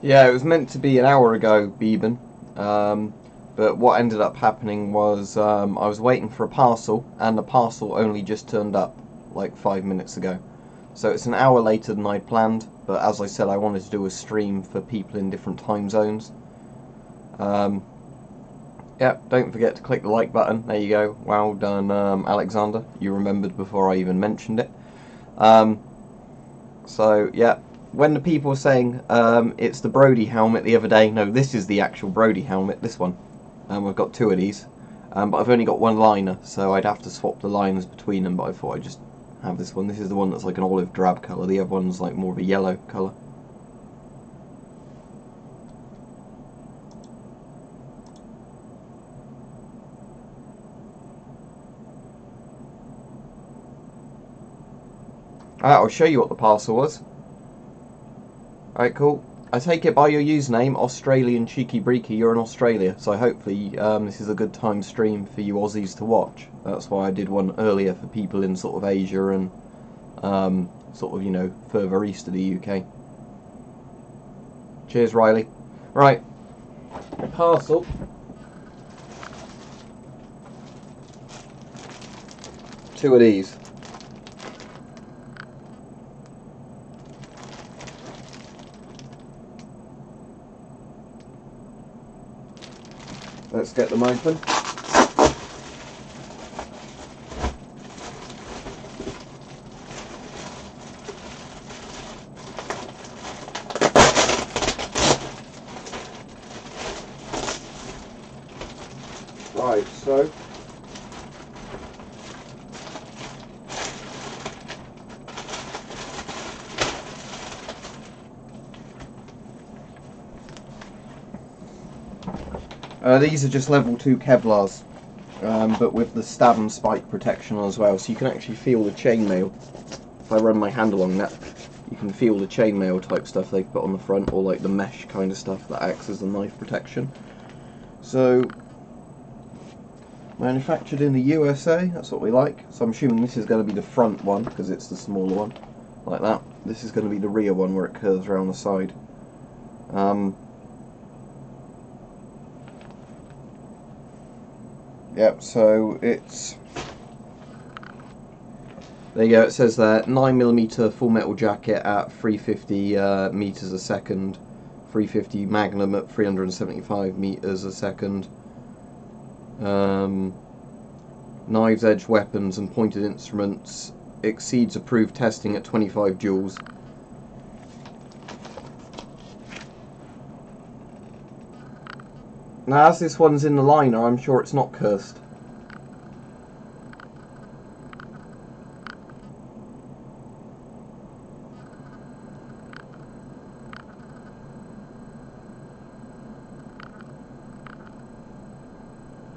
Yeah, it was meant to be an hour ago, Beeben. But what ended up happening was I was waiting for a parcel, and the parcel only just turned up like 5 minutes ago. So it's an hour later than I'd planned, but as I said, I wanted to do a stream for people in different time zones. Yeah, don't forget to click the like button. There you go. Well done, Alexander. You remembered before I even mentioned it. So, yeah. When the people were saying it's the Brody helmet the other day, no, this is the actual Brody helmet, this one. I've got two of these, but I've only got one liner, so I'd have to swap the liners between them, but I thought I'd just have this one. This is the one that's like an olive drab colour, the other one's like more of a yellow colour. I'll show you what the parcel was. Alright, cool. I take it by your username, Australian Cheeky Breeky, you're in Australia, so hopefully this is a good time stream for you Aussies to watch. That's why I did one earlier for people in sort of Asia and sort of, you know, further east of the UK. Cheers, Riley. Right, parcel. Two of these. Let's get them open. Right, so these are just level 2 Kevlars, but with the stab and spike protection as well, so you can actually feel the chainmail. If I run my hand along that, you can feel the chainmail type stuff they put on the front, or like the mesh kind of stuff that acts as the knife protection. So, manufactured in the USA, that's what we like. So I'm assuming this is going to be the front one, because it's the smaller one, like that. This is going to be the rear one where it curves around the side. Yep, so it's, there you go, it says there, 9mm full metal jacket at 350 meters a second, 350 Magnum at 375 meters a second, knives edge weapons and pointed instruments, exceeds approved testing at 25 joules. Now, as this one's in the liner, I'm sure it's not cursed.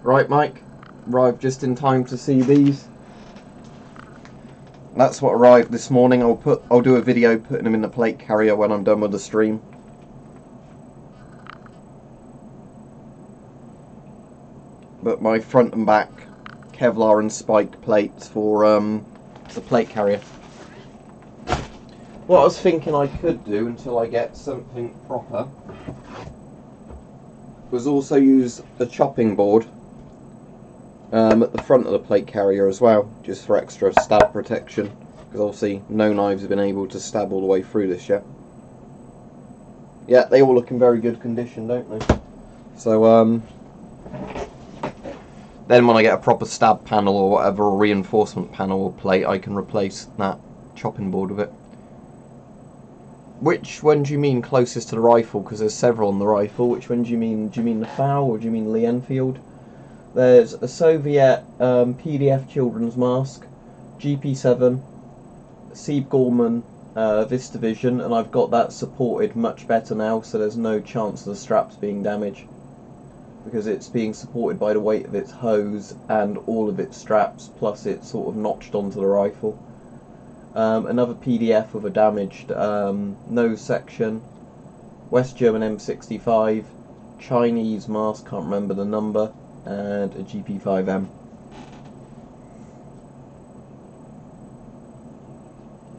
Right, Mike, arrived just in time to see these. That's what arrived this morning. I'll do a video putting them in the plate carrier when I'm done with the stream. But my front and back Kevlar and spiked plates for the plate carrier. What I was thinking I could do until I get something proper was also use a chopping board at the front of the plate carrier as well, just for extra stab protection, because obviously no knives have been able to stab all the way through this yet. Yeah, they all look in very good condition, don't they? So then when I get a proper stab panel or whatever, or reinforcement panel or plate, I can replace that chopping board with it. Which one do you mean closest to the rifle? Because there's several on the rifle. Which one do you mean? Do you mean the FAL or do you mean Lee Enfield? There's a Soviet PDF children's mask, GP7, Sieb Gorman VistaVision, and I've got that supported much better now, so there's no chance of the straps being damaged, because it's being supported by the weight of its hose and all of its straps, plus it's sort of notched onto the rifle. Another PDF with a damaged nose section, West German M65, Chinese mask, can't remember the number, and a GP5M.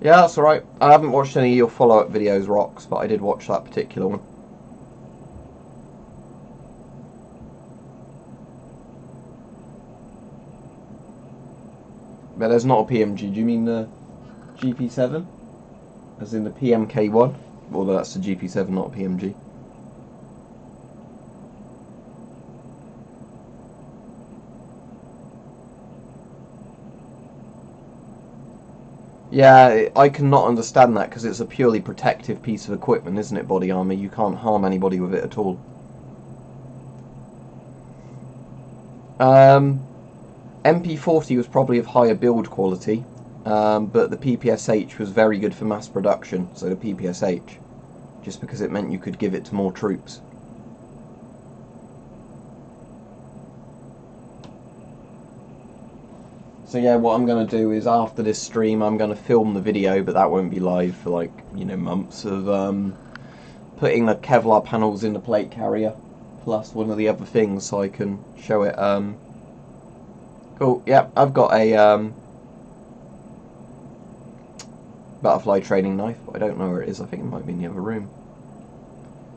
Yeah, that's alright. I haven't watched any of your follow-up videos, Rocks, but I did watch that particular one. But there's not a PMG. Do you mean the GP7? As in the PMK1? Although that's the GP7, not a PMG. Yeah, I cannot understand that, because it's a purely protective piece of equipment, isn't it, body armour? You can't harm anybody with it at all. MP40 was probably of higher build quality, but the PPSH was very good for mass production, so the PPSH, just because it meant you could give it to more troops. So yeah, what I'm going to do is after this stream I'm going to film the video, but that won't be live for like, you know, months, of putting the Kevlar panels in the plate carrier, plus one of the other things, so I can show it. Cool, yeah, I've got a butterfly training knife, but I don't know where it is. I think it might be in the other room.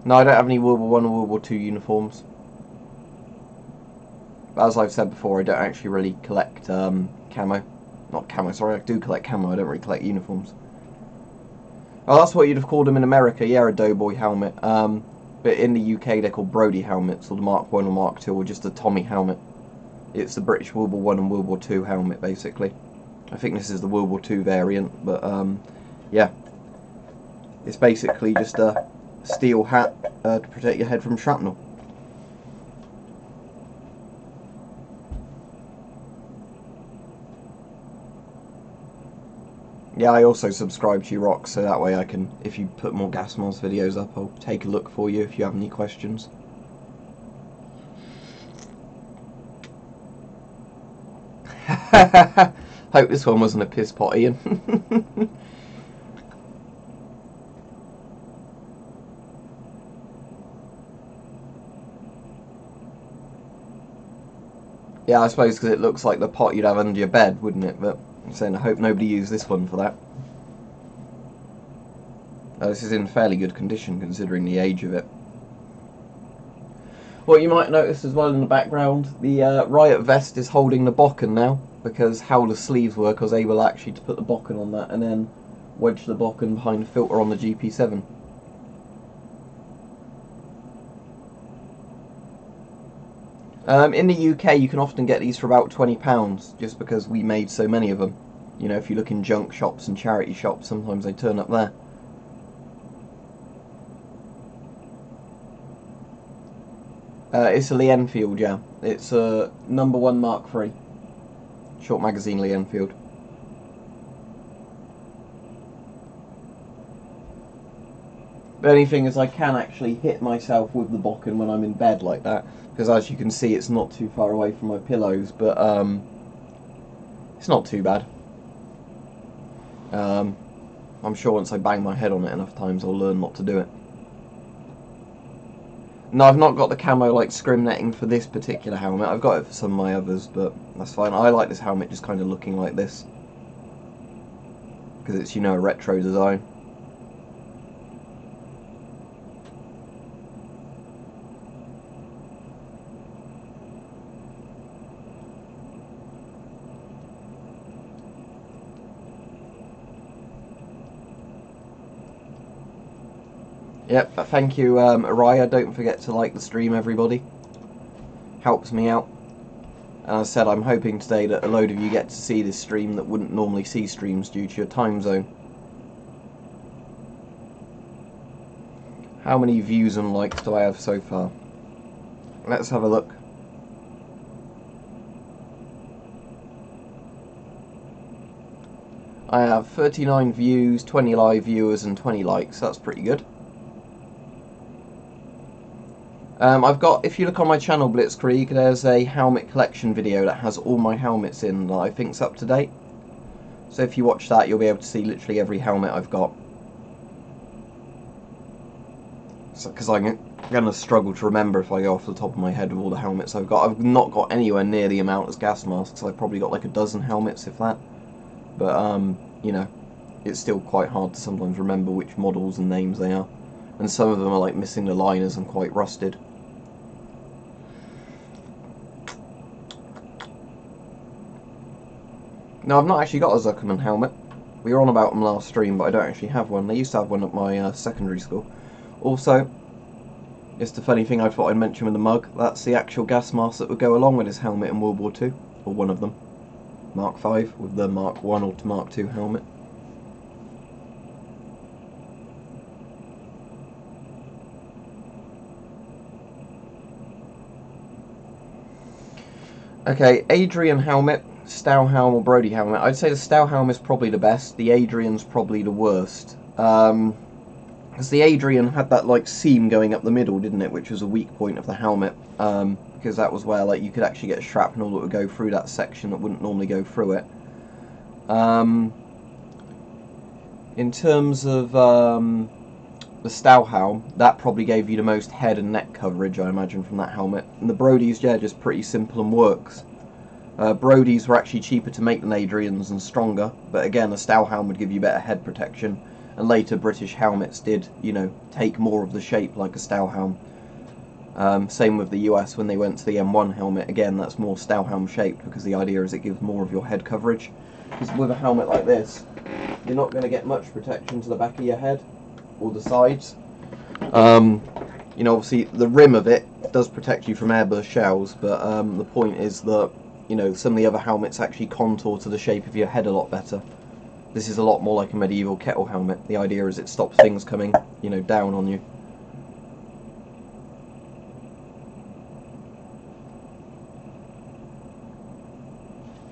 No, I don't have any World War I or World War II uniforms. But as I've said before, I don't actually really collect camo. Not camo, sorry, I do collect camo, I don't really collect uniforms. Oh, that's what you'd have called them in America, yeah, a doughboy helmet. But in the UK they're called Brody helmets, or the Mark 1 or Mark 2, or just a Tommy helmet. It's the British World War I and World War II helmet, basically. I think this is the World War II variant, but yeah. It's basically just a steel hat to protect your head from shrapnel. Yeah, I also subscribe to you, Rock, so that way I can, if you put more Gas Mars videos up, I'll take a look for you if you have any questions. Hope this one wasn't a piss pot, Ian. Yeah, I suppose because it looks like the pot you'd have under your bed, wouldn't it? But I'm saying I hope nobody used this one for that. This is in fairly good condition considering the age of it. What you might notice as well in the background, the Riot vest is holding the bokken now, because how the sleeves work, I was able actually to put the bokken on that and then wedge the bokken behind the filter on the GP7. In the UK you can often get these for about £20, just because we made so many of them. You know, if you look in junk shops and charity shops, sometimes they turn up there. It's a Lee Enfield, yeah. It's a #1 Mark III. Short magazine Lee Enfield. The only thing is I can actually hit myself with the bokken when I'm in bed like that, because as you can see it's not too far away from my pillows, but it's not too bad. I'm sure once I bang my head on it enough times I'll learn not to do it. No, I've not got the camo like scrim netting for this particular helmet. I've got it for some of my others, but that's fine. I like this helmet just kind of looking like this, because it's, you know, a retro design. Yep, thank you, Araya. Don't forget to like the stream, everybody. Helps me out. And as I said, I'm hoping today that a load of you get to see this stream that wouldn't normally see streams due to your time zone. How many views and likes do I have so far? Let's have a look. I have 39 views, 20 live viewers and 20 likes. That's pretty good. I've got, if you look on my channel Blitzkrieg, there's a helmet collection video that has all my helmets in that I think's up to date. So if you watch that, you'll be able to see literally every helmet I've got. So, because I'm going to struggle to remember if I go off the top of my head of all the helmets I've got. I've not got anywhere near the amount as gas masks. I've probably got like a dozen helmets, if that. But, you know, it's still quite hard to sometimes remember which models and names they are. And some of them are like missing the liners and quite rusted. No, I've not actually got a Zuckerman helmet. We were on about them last stream, but I don't actually have one. They used to have one at my secondary school. Also, just a funny thing I thought I'd mention with the mug, that's the actual gas mask that would go along with his helmet in World War II, or one of them. Mark V with the Mark 1 or Mark 2 helmet. Okay, Adrian helmet, Stowhelm or Brody helmet. I'd say the Stowhelm is probably the best, the Adrian's probably the worst. Because the Adrian had that like seam going up the middle, didn't it, which was a weak point of the helmet. Because that was where like you could actually get shrapnel that would go through that section that wouldn't normally go through it. In terms of the Stowhelm, that probably gave you the most head and neck coverage, I imagine, from that helmet. And the Brody's, yeah, just pretty simple and works. Brody's were actually cheaper to make than Adrian's and stronger, but again, a Stowhelm would give you better head protection. And later British helmets did, you know, take more of the shape like a Stowhelm. Same with the US when they went to the M1 helmet. Again, that's more Stowhelm shaped because the idea is it gives more of your head coverage. Because with a helmet like this, you're not going to get much protection to the back of your head or the sides. You know, obviously the rim of it does protect you from airburst shells, but the point is that, you know, some of the other helmets actually contour to the shape of your head a lot better. This is a lot more like a medieval kettle helmet. The idea is it stops things coming, you know, down on you.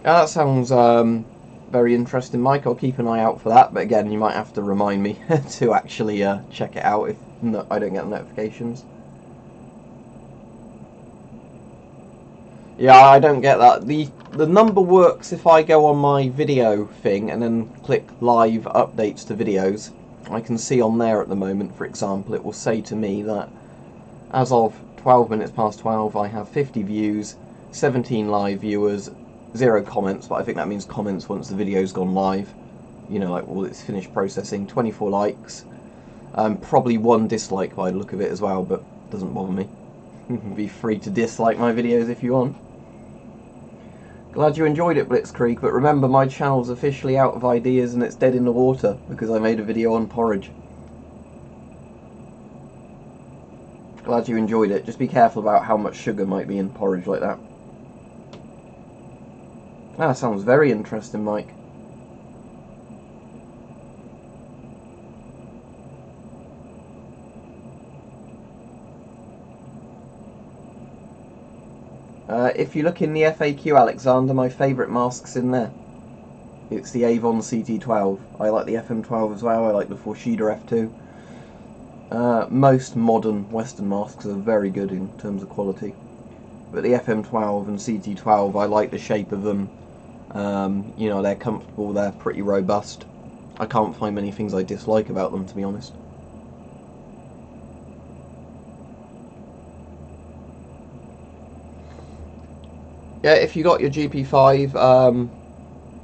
Yeah, that sounds very interesting, Mike. I'll keep an eye out for that, but again, you might have to remind me to actually check it out if I don't get notifications. Yeah, I don't get that. The number works if I go on my video thing and then click live updates to videos. I can see on there at the moment, for example, it will say to me that as of 12 minutes past 12, I have 50 views, 17 live viewers, 0 comments, but I think that means comments once the video's gone live. You know, like, well, it's finished processing. 24 likes, probably 1 dislike by the look of it as well, but doesn't bother me. Be free to dislike my videos if you want. Glad you enjoyed it, Blitzkrieg, but remember my channel's officially out of ideas and it's dead in the water because I made a video on porridge. Glad you enjoyed it. Just be careful about how much sugar might be in porridge like that. That sounds very interesting, Mike. If you look in the FAQ, Alexander, my favourite mask's in there. It's the Avon CT12. I like the FM12 as well. I like the Forshida F2. Most modern Western masks are very good in terms of quality. But the FM12 and CT12, I like the shape of them. You know, they're comfortable, they're pretty robust. I can't find many things I dislike about them, to be honest. Yeah, if you got your GP5,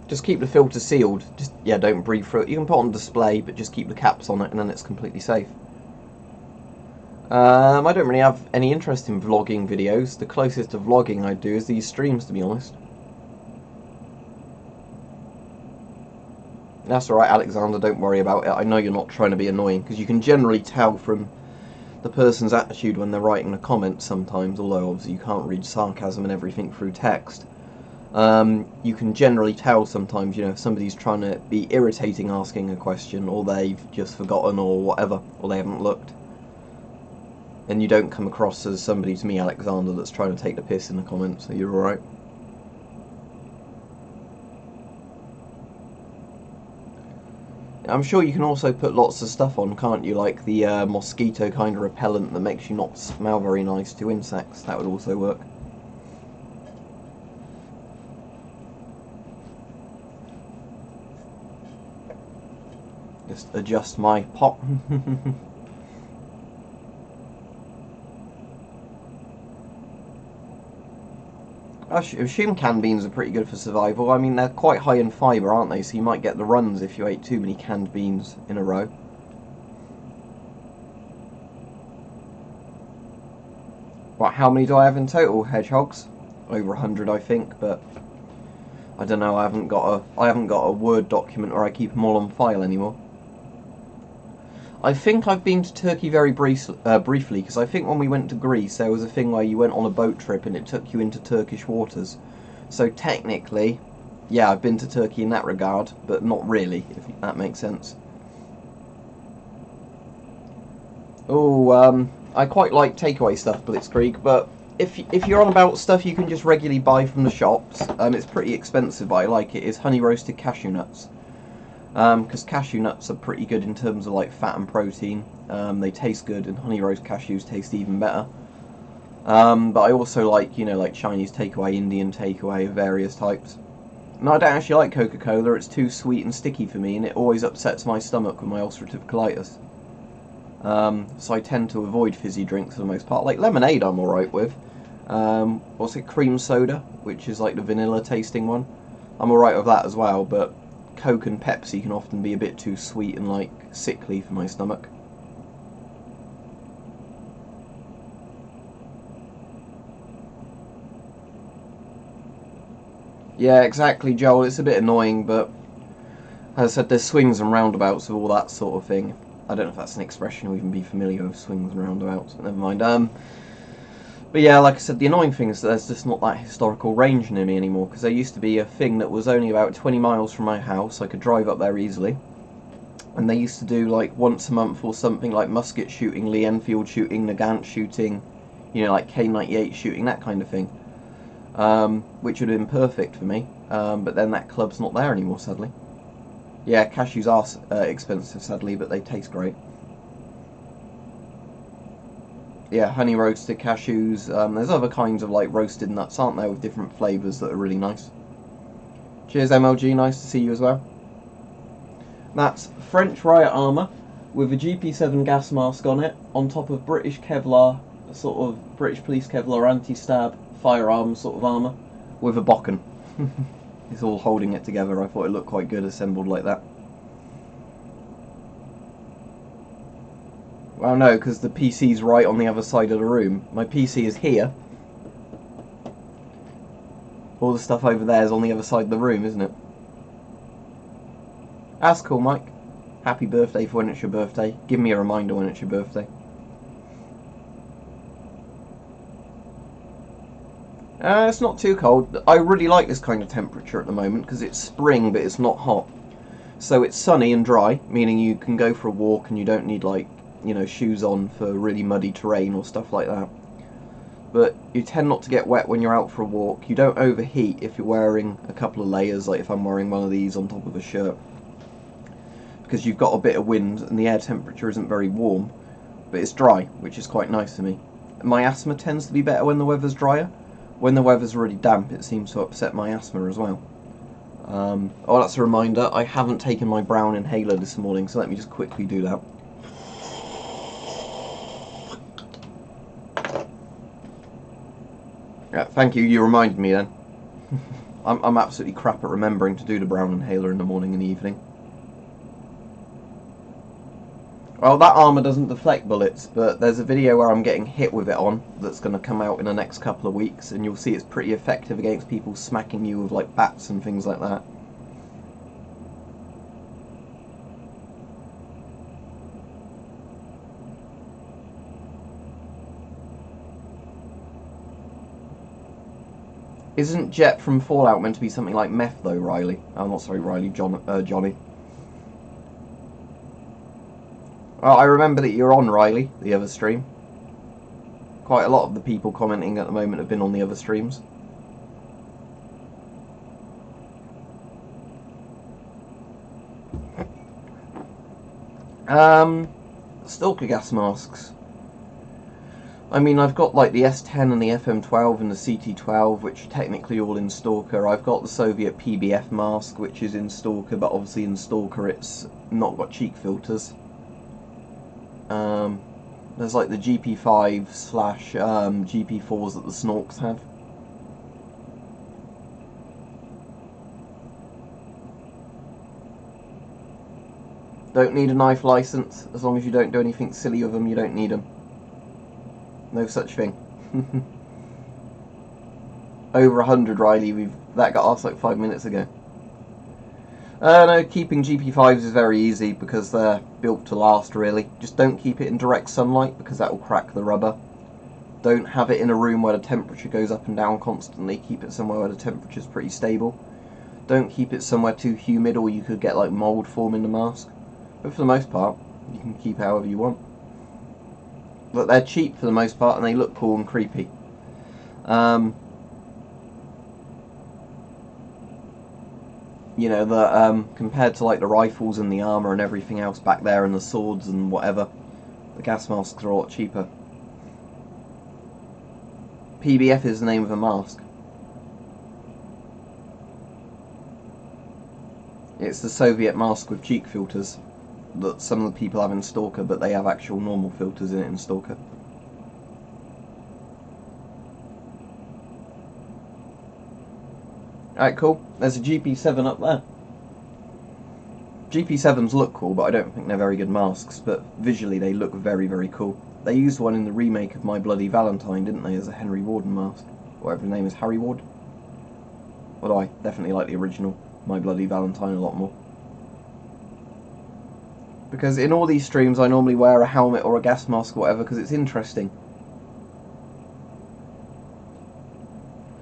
just keep the filter sealed. Just, yeah, don't breathe through it. You can put it on display, but just keep the caps on it and then it's completely safe. I don't really have any interest in vlogging videos. The closest to vlogging I do is these streams, to be honest. That's alright, Alexander, don't worry about it. I know you're not trying to be annoying, because you can generally tell from the person's attitude when they're writing a comment sometimes, although obviously you can't read sarcasm and everything through text. You can generally tell sometimes, you know, if somebody's trying to be irritating asking a question, or they've just forgotten, or whatever, or they haven't looked. And you don't come across as somebody, to me, Alexander, that's trying to take the piss in the comments, so you're alright. I'm sure you can also put lots of stuff on, can't you? Like the mosquito kind of repellent that makes you not smell very nice to insects. That would also work. Just adjust my pop. I assume canned beans are pretty good for survival. I mean, they're quite high in fibre, aren't they? So you might get the runs if you ate too many canned beans in a row. Right, how many do I have in total, hedgehogs? Over 100, I think, but I don't know. I haven't got a Word document where I keep them all on file anymore. I think I've been to Turkey very briefly, because I think when we went to Greece there was a thing where you went on a boat trip and it took you into Turkish waters. So technically, yeah, I've been to Turkey in that regard, but not really, if that makes sense. Oh, I quite like takeaway stuff, Blitzkrieg, but if you're on about stuff you can just regularly buy from the shops, it's pretty expensive, but I like it, is honey roasted cashew nuts. Because cashew nuts are pretty good in terms of like fat and protein. They taste good, and honey roast cashews taste even better. But I also like, you know, like Chinese takeaway, Indian takeaway of various types. And I don't actually like Coca-Cola. It's too sweet and sticky for me, and it always upsets my stomach with my ulcerative colitis. So I tend to avoid fizzy drinks for the most part. Like lemonade I'm alright with. What's it, cream soda, which is like the vanilla tasting one. I'm alright with that as well, but Coke and Pepsi can often be a bit too sweet and like sickly for my stomach. Yeah, exactly, Joel. It's a bit annoying, but as I said, there's swings and roundabouts of all that sort of thing. I don't know if that's an expression or even be familiar with swings and roundabouts, but never mind. But yeah, like I said, the annoying thing is that there's just not that historical range near me anymore, because there used to be a thing that was only about 20 miles from my house. I could drive up there easily, and they used to do like once a month or something, like musket shooting, Lee Enfield shooting, Nagant shooting, you know, like K98 shooting, that kind of thing, which would have been perfect for me, but then that club's not there anymore, sadly. Yeah, cashews are expensive, sadly, but they taste great. Yeah, honey roasted cashews. There's other kinds of like roasted nuts, aren't there, with different flavours that are really nice. Cheers, MLG. Nice to see you as well. That's French Riot armour with a GP7 gas mask on it, on top of British Kevlar, sort of British police Kevlar anti-stab firearm sort of armour, with a bokken. It's all holding it together. I thought it looked quite good assembled like that. Well, no, because the PC's right on the other side of the room. My PC is here. All the stuff over there is on the other side of the room, isn't it? That's cool, Mike. Happy birthday for when it's your birthday. Give me a reminder when it's your birthday. It's not too cold. I really like this kind of temperature at the moment because it's spring, but it's not hot. So it's sunny and dry, meaning you can go for a walk and you don't need, like, you know, shoes on for really muddy terrain or stuff like that. But you tend not to get wet when you're out for a walk. You don't overheat if you're wearing a couple of layers, like if I'm wearing one of these on top of a shirt, because you've got a bit of wind and the air temperature isn't very warm, but it's dry, which is quite nice for me. My asthma tends to be better when the weather's drier. When the weather's really damp, it seems to upset my asthma as well. Oh, that's a reminder, I haven't taken my brown inhaler this morning, so let me just quickly do that. Yeah, thank you, you reminded me then. I'm absolutely crap at remembering to do the brown inhaler in the morning and the evening. Well, that armour doesn't deflect bullets, but there's a video where I'm getting hit with it on that's going to come out in the next couple of weeks, and you'll see it's pretty effective against people smacking you with like bats and things like that. Isn't Jet from Fallout meant to be something like meth though, Riley? I'm not sorry, Riley, Johnny. Well, I remember that you're on, Riley, the other stream. Quite a lot of the people commenting at the moment have been on the other streams. Stalker gas masks. I mean, I've got like the S10 and the FM12 and the CT12, which are technically all in Stalker. I've got the Soviet PBF mask, which is in Stalker, but obviously in Stalker it's not got cheek filters. There's like the GP5 / GP4s that the Snorks have. Don't need a knife license. As long as you don't do anything silly with them, you don't need them. No such thing. Over 100, Riley. That got asked like 5 minutes ago. No, keeping GP5s is very easy because they're built to last, really. Just don't keep it in direct sunlight because that will crack the rubber. Don't have it in a room where the temperature goes up and down constantly. Keep it somewhere where the temperature is pretty stable. Don't keep it somewhere too humid or you could get like mould forming the mask. But for the most part, you can keep it however you want. But they're cheap for the most part and they look cool and creepy. You know, compared to like the rifles and the armour and everything else back there and the swords and whatever, the gas masks are a lot cheaper. PBF is the name of a mask. It's the Soviet mask with cheek filters that some of the people have in Stalker, but they have actual normal filters in it in Stalker. Alright, cool. There's a GP7 up there. GP7s look cool, but I don't think they're very good masks, but visually they look very, very cool. They used one in the remake of My Bloody Valentine, didn't they, as a Henry Warden mask? Whatever his name is, Harry Ward? Although I definitely like the original My Bloody Valentine a lot more. Because in all these streams I normally wear a helmet or a gas mask or whatever because it's interesting.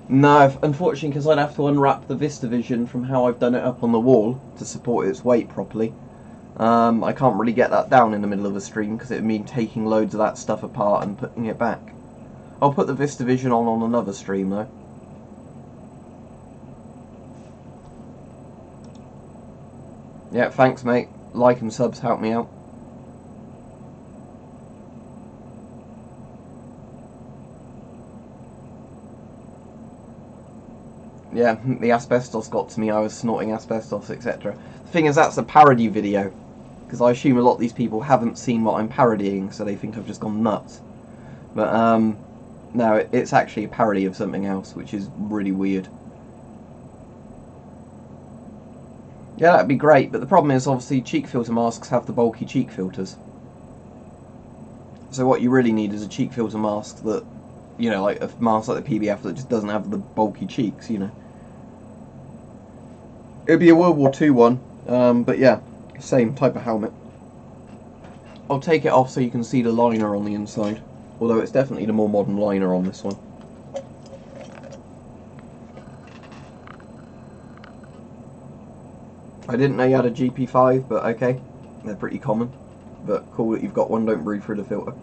No, unfortunately, because I'd have to unwrap the VistaVision from how I've done it up on the wall to support its weight properly. I can't really get that down in the middle of a stream because it would mean taking loads of that stuff apart and putting it back. I'll put the VistaVision on another stream though. Yeah, thanks mate. Like and subs help me out. Yeah, the asbestos got to me, I was snorting asbestos, etc. The thing is, that's a parody video, because I assume a lot of these people haven't seen what I'm parodying, so they think I've just gone nuts. But, no, it's actually a parody of something else, which is really weird. Yeah, that'd be great, but the problem is, obviously, cheek filter masks have the bulky cheek filters. So what you really need is a cheek filter mask that, you know, like a mask like the PBF that just doesn't have the bulky cheeks, you know. It'd be a World War II one, but yeah, same type of helmet. I'll take it off so you can see the liner on the inside, although it's definitely the more modern liner on this one. I didn't know you had a GP5, but okay, they're pretty common. But cool that you've got one, don't breathe through the filter.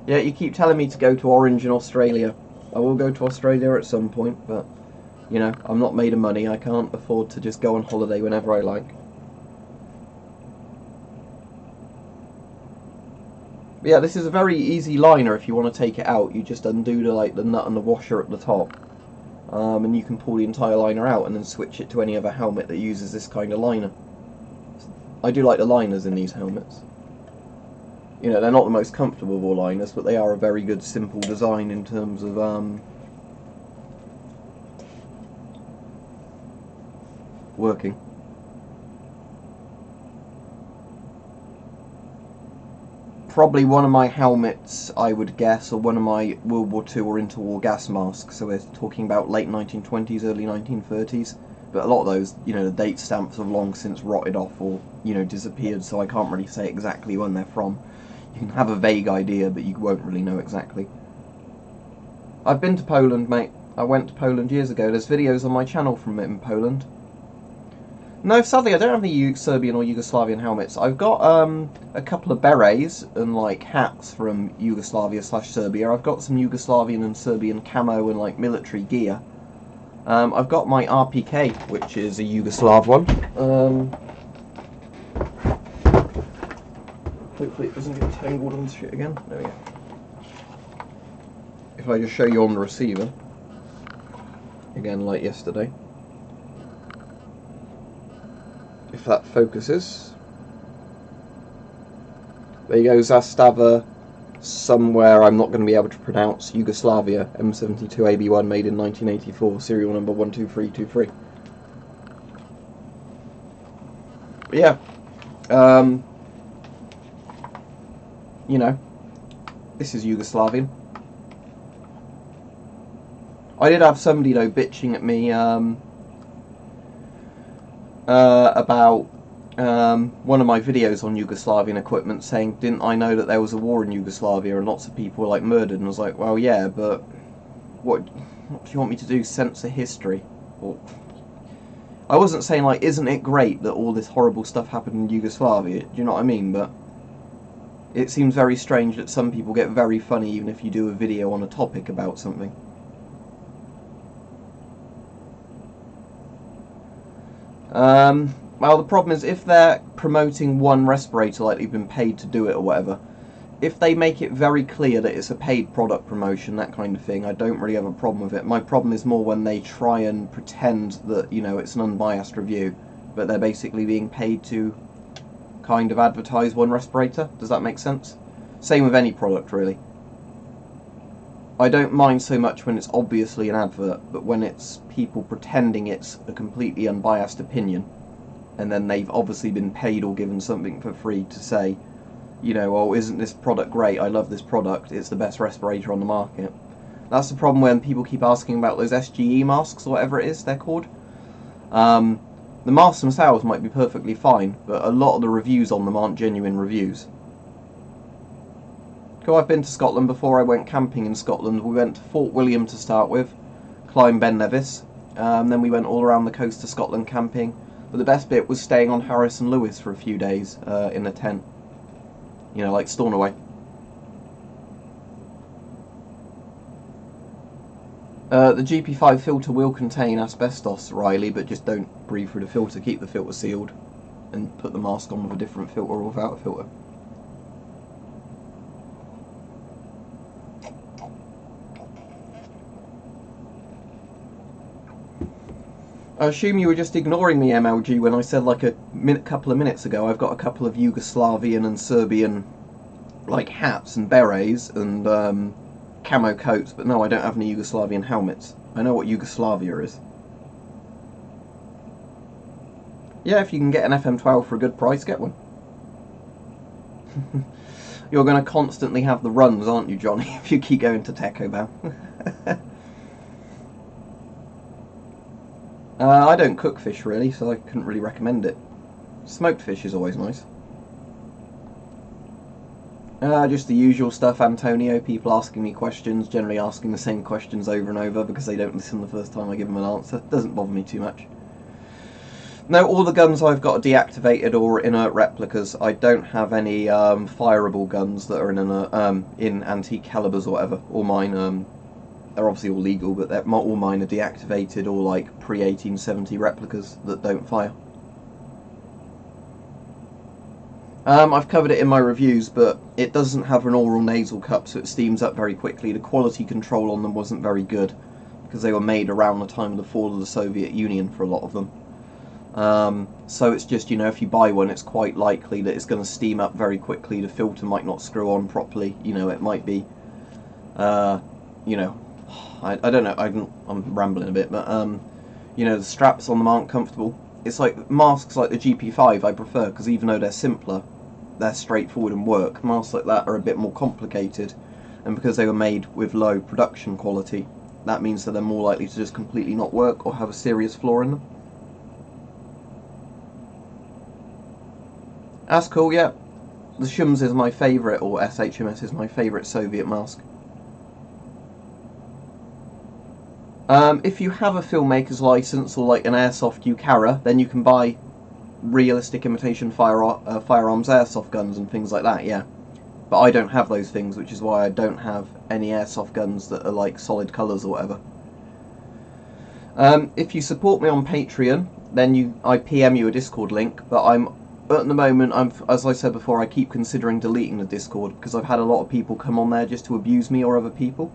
Yeah, you keep telling me to go to Orange in Australia. I will go to Australia at some point, but, you know, I'm not made of money. I can't afford to just go on holiday whenever I like. But yeah, this is a very easy liner if you want to take it out. You just undo the nut and the washer at the top. And you can pull the entire liner out and then switch it to any other helmet that uses this kind of liner. I do like the liners in these helmets. You know, they're not the most comfortable of all liners, but they are a very good, simple design in terms of working. Probably one of my helmets, I would guess, or one of my World War II or interwar gas masks. So we're talking about late 1920s, early 1930s. But a lot of those, you know, the date stamps have long since rotted off or, you know, disappeared, so I can't really say exactly when they're from. You can have a vague idea, but you won't really know exactly. I've been to Poland, mate. I went to Poland years ago. There's videos on my channel from it in Poland. No, sadly, I don't have any Serbian or Yugoslavian helmets. I've got a couple of berets and like hats from Yugoslavia/Serbia. I've got some Yugoslavian and Serbian camo and like military gear. I've got my RPK, which is a Yugoslav one. Hopefully it doesn't get tangled on shit again. There we go. If I just show you on the receiver, again like yesterday, if that focuses, there you go, Zastava, somewhere I'm not going to be able to pronounce, Yugoslavia, M72AB1, made in 1984, serial number 12323. But yeah, you know, this is Yugoslavian. I did have somebody though bitching at me about one of my videos on Yugoslavian equipment, saying, didn't I know that there was a war in Yugoslavia and lots of people were like murdered? And I was like, well, yeah, but what do you want me to do? Censor history? Or, I wasn't saying like, isn't it great that all this horrible stuff happened in Yugoslavia? Do you know what I mean? But it seems very strange that some people get very funny even if you do a video on a topic about something. Well, the problem is, if they're promoting one respirator like they've been paid to do it or whatever, if they make it very clear that it's a paid product promotion, that kind of thing, I don't really have a problem with it. My problem is more when they try and pretend that, you know, it's an unbiased review, but they're basically being paid to kind of advertise one respirator. Does that make sense? Same with any product, really. I don't mind so much when it's obviously an advert, but when it's people pretending it's a completely unbiased opinion, and then they've obviously been paid or given something for free to say, you know, oh, isn't this product great? I love this product. It's the best respirator on the market. That's the problem when people keep asking about those SGE masks or whatever it is they're called. The masks themselves might be perfectly fine, but a lot of the reviews on them aren't genuine reviews. I've been to Scotland before. I went camping in Scotland. We went to Fort William to start with, climbed Ben Nevis, then we went all around the coast of Scotland camping. But the best bit was staying on Harrison Lewis for a few days in a tent, you know, like Stornoway. The GP5 filter will contain asbestos, Riley, but just don't breathe through the filter. Keep the filter sealed and put the mask on with a different filter or without a filter. I assume you were just ignoring me, MLG, when I said like a couple of minutes ago I've got a couple of Yugoslavian and Serbian like hats and berets and camo coats, but no, I don't have any Yugoslavian helmets. I know what Yugoslavia is. Yeah, if you can get an FM12 for a good price, get one. You're going to constantly have the runs, aren't you, Johnny, if you keep going to Taco Bell? I don't cook fish really, so I couldn't really recommend it. Smoked fish is always nice. Just the usual stuff, Antonio. People asking me questions, generally asking the same questions over and over because they don't listen the first time I give them an answer. Doesn't bother me too much. No, all the guns I've got are deactivated or inert replicas. I don't have any fireable guns that are in antique calibers or whatever. All mine, they're obviously all legal, but all mine are deactivated or like pre-1870 replicas that don't fire. I've covered it in my reviews, but it doesn't have an oral nasal cup, so it steams up very quickly. The quality control on them wasn't very good because they were made around the time of the fall of the Soviet Union for a lot of them. So it's just, you know, if you buy one, it's quite likely that it's going to steam up very quickly. The filter might not screw on properly. You know, it might be, you know, I don't know. I'm rambling a bit, but you know, the straps on them aren't comfortable. It's like masks like the GP5 I prefer because even though they're simpler, they're straightforward and work. Masks like that are a bit more complicated, and because they were made with low production quality, that means that they're more likely to just completely not work or have a serious flaw in them. That's cool, yeah. The Shums is my favourite, or SHMS is my favourite Soviet mask. If you have a filmmaker's license or like an airsoft UCARA, then you can buy realistic imitation firearms airsoft guns and things like that, yeah. But I don't have those things, which is why I don't have any airsoft guns that are like solid colours or whatever. If you support me on Patreon, then I PM you a Discord link, but at the moment, as I said before, I keep considering deleting the Discord because I've had a lot of people come on there just to abuse me or other people.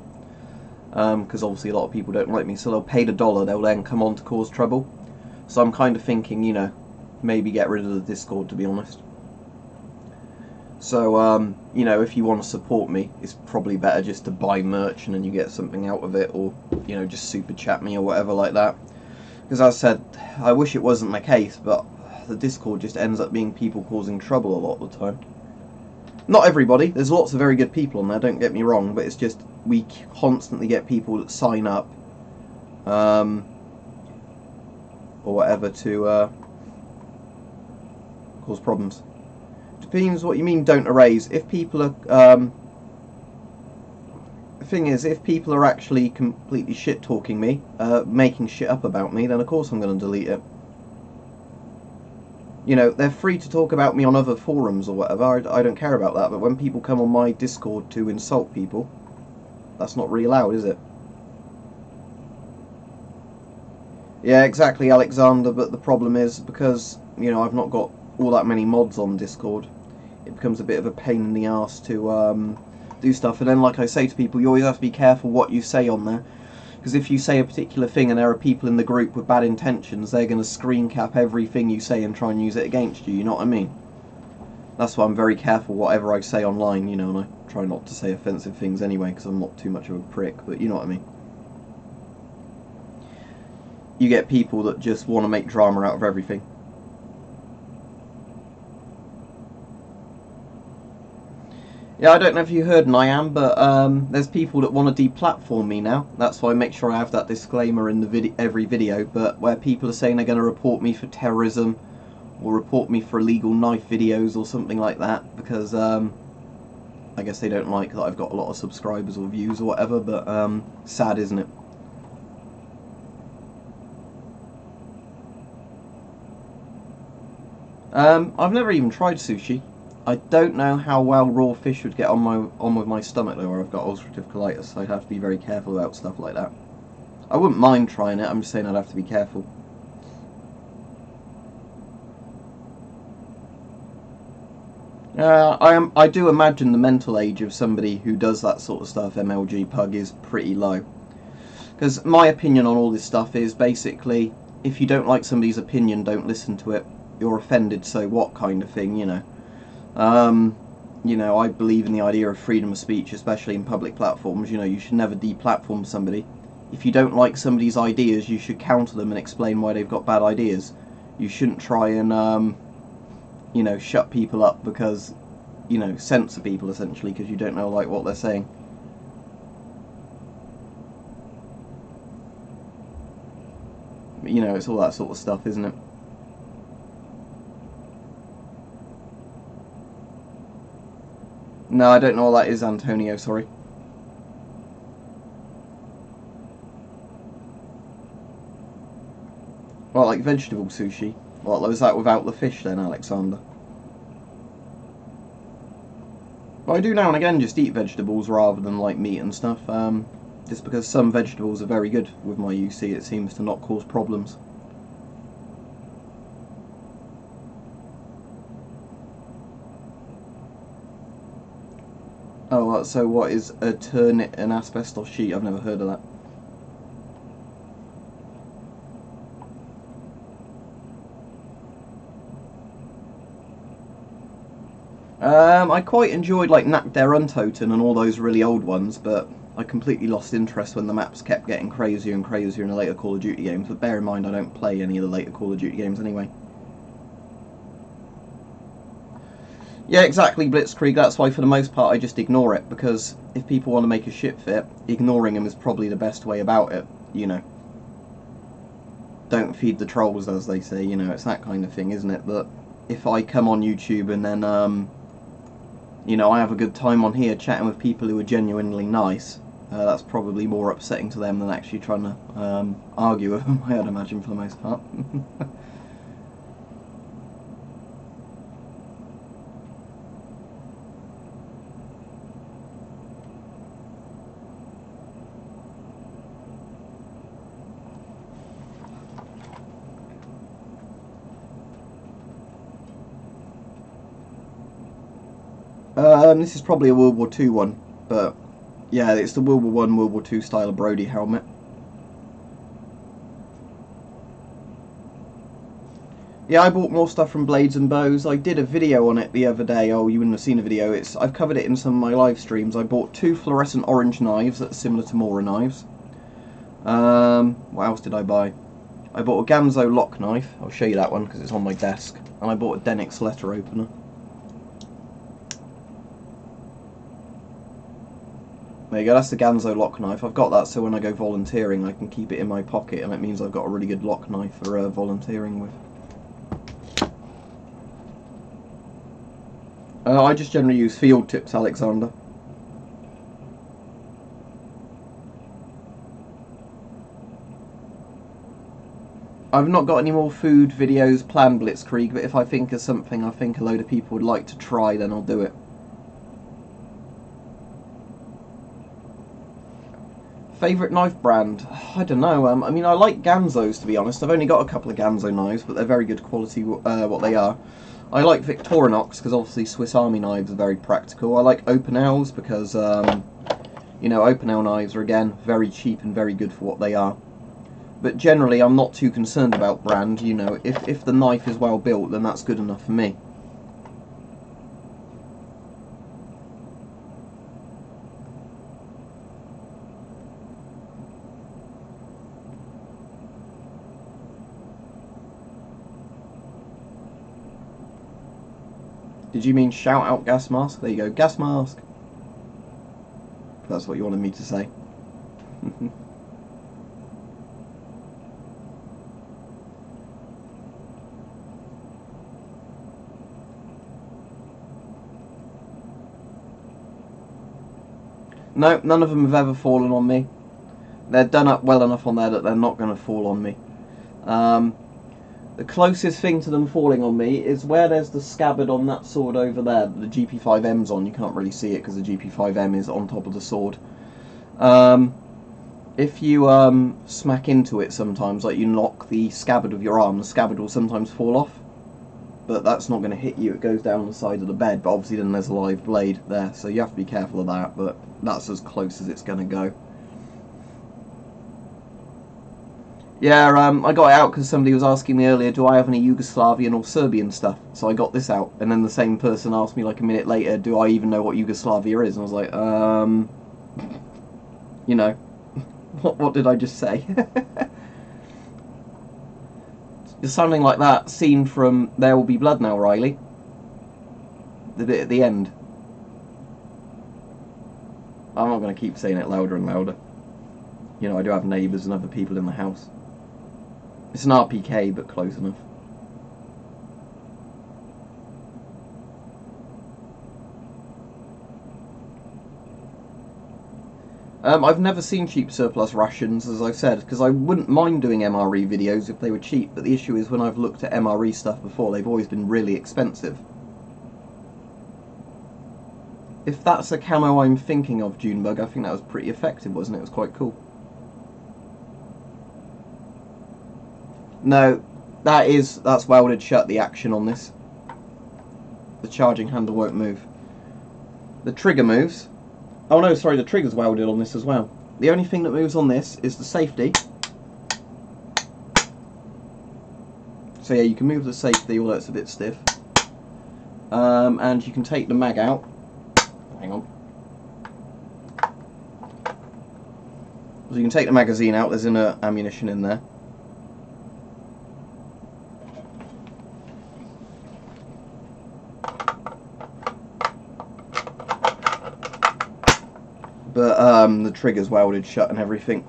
Because obviously a lot of people don't like me, so they'll pay the $1, they'll then come on to cause trouble. So I'm kind of thinking, you know, maybe get rid of the Discord, to be honest. So, you know, if you want to support me, it's probably better just to buy merch and then you get something out of it, or, you know, just super chat me or whatever like that. Because as I said, I wish it wasn't the case, but the Discord just ends up being people causing trouble a lot of the time. Not everybody, there's lots of very good people on there, don't get me wrong, but it's just we constantly get people that sign up or whatever to cause problems. Depends what you mean. Don't erase. If people are the thing is, if people are actually completely shit talking me, making shit up about me, then of course I'm going to delete it. You know, they're free to talk about me on other forums or whatever, I don't care about that, but when people come on my Discord to insult people, that's not really allowed, is it? Yeah, exactly, Alexander, but the problem is, because, you know, I've not got all that many mods on Discord, it becomes a bit of a pain in the arse to do stuff, and then, like I say to people, you always have to be careful what you say on there. Because if you say a particular thing and there are people in the group with bad intentions, they're going to screen cap everything you say and try and use it against you, you know what I mean? That's why I'm very careful whatever I say online, you know, and I try not to say offensive things anyway, because I'm not too much of a prick, but you know what I mean. You get people that just want to make drama out of everything. Yeah, I don't know if you heard, and I am, but there's people that want to deplatform me now. That's why I make sure I have that disclaimer in the every video. But where people are saying they're going to report me for terrorism, or report me for illegal knife videos or something like that, because I guess they don't like that I've got a lot of subscribers or views or whatever. But sad, isn't it? I've never even tried sushi. I don't know how well raw fish would get on with my stomach though, where I've got ulcerative colitis, so I'd have to be very careful about stuff like that. I wouldn't mind trying it, I'm just saying I'd have to be careful. I do imagine the mental age of somebody who does that sort of stuff, MLG Pug, is pretty low. Because my opinion on all this stuff is basically, if you don't like somebody's opinion, don't listen to it. You're offended, so what kind of thing, you know. You know, I believe in the idea of freedom of speech, especially in public platforms. You know, you should never deplatform somebody. If you don't like somebody's ideas, you should counter them and explain why they've got bad ideas. You shouldn't try and, you know, shut people up because, you know, censor people essentially because you don't know, like, what they're saying. You know, it's all that sort of stuff, isn't it? No, I don't know what that is, Antonio, sorry. Well, like vegetable sushi. What, was that without the fish then, Alexander? Well, I do now and again just eat vegetables rather than like meat and stuff. Just because some vegetables are very good with my UC, it seems to not cause problems. Oh, so what is a turnip, an asbestos sheet? I've never heard of that. I quite enjoyed like Nack der Untoten and all those really old ones, but I completely lost interest when the maps kept getting crazier and crazier in the later Call of Duty games. But bear in mind, I don't play any of the later Call of Duty games anyway. Yeah, exactly, Blitzkrieg. That's why for the most part I just ignore it, because if people want to make a shit fit, ignoring them is probably the best way about it, you know. Don't feed the trolls, as they say, you know, it's that kind of thing, isn't it? But if I come on YouTube and then, you know, I have a good time on here chatting with people who are genuinely nice, that's probably more upsetting to them than actually trying to argue with them, I'd imagine, for the most part. This is probably a World War II one, but yeah, it's the World War I, World War II style Brody helmet. Yeah, I bought more stuff from Blades and Bows. I did a video on it the other day. Oh, you wouldn't have seen a video. I've covered it in some of my live streams. I bought 2 fluorescent orange knives that are similar to Mora knives. What else did I buy? I bought a Ganzo lock knife. I'll show you that one because it's on my desk. And I bought a Denix letter opener. There you go, that's the Ganzo lock knife. I've got that so when I go volunteering I can keep it in my pocket, and it means I've got a really good lock knife for volunteering with. I just generally use field tips, Alexander. I've not got any more food videos planned, Blitzkrieg, but if I think of something I think a load of people would like to try, then I'll do it. Favourite knife brand? I don't know. I mean, I like Ganzos, to be honest. I've only got a couple of Ganzo knives, but they're very good quality, what they are. I like Victorinox, because obviously Swiss Army knives are very practical. I like Opinels, because, you know, Opinel knives are, again, very cheap and very good for what they are. But generally, I'm not too concerned about brand. You know, if the knife is well built, then that's good enough for me. Did you mean shout out gas mask? There you go, gas mask. If that's what you wanted me to say. No, none of them have ever fallen on me. They're done up well enough on there that they're not going to fall on me. The closest thing to them falling on me is where there's the scabbard on that sword over there. The GP5M's on. You can't really see it because the GP5M is on top of the sword. If you smack into it sometimes, like you knock the scabbard of your arm, the scabbard will sometimes fall off. But that's not going to hit you, it goes down the side of the bed, but obviously then there's a live blade there, so you have to be careful of that, but that's as close as it's going to go. Yeah, I got it out because somebody was asking me earlier, do I have any Yugoslavian or Serbian stuff? So I got this out, and then the same person asked me like a minute later, do I even know what Yugoslavia is? And I was like, you know, what did I just say? It's something like that scene from There Will Be Blood Now, Riley. The bit at the end. I'm not going to keep saying it louder and louder. You know, I do have neighbours and other people in the house. It's an RPK, but close enough. I've never seen cheap surplus rations, as I've said, because I wouldn't mind doing MRE videos if they were cheap, but the issue is when I've looked at MRE stuff before, they've always been really expensive. If that's a camo I'm thinking of, Junebug, I think that was pretty effective, wasn't it? It was quite cool. No, that's welded shut, the action on this. The charging handle won't move. The trigger moves. Oh no, sorry, the trigger's welded on this as well. The only thing that moves on this is the safety. So yeah, you can move the safety, although it's a bit stiff. And you can take the mag out. Hang on. So you can take the magazine out, there's inner ammunition in there. But the trigger's welded shut and everything.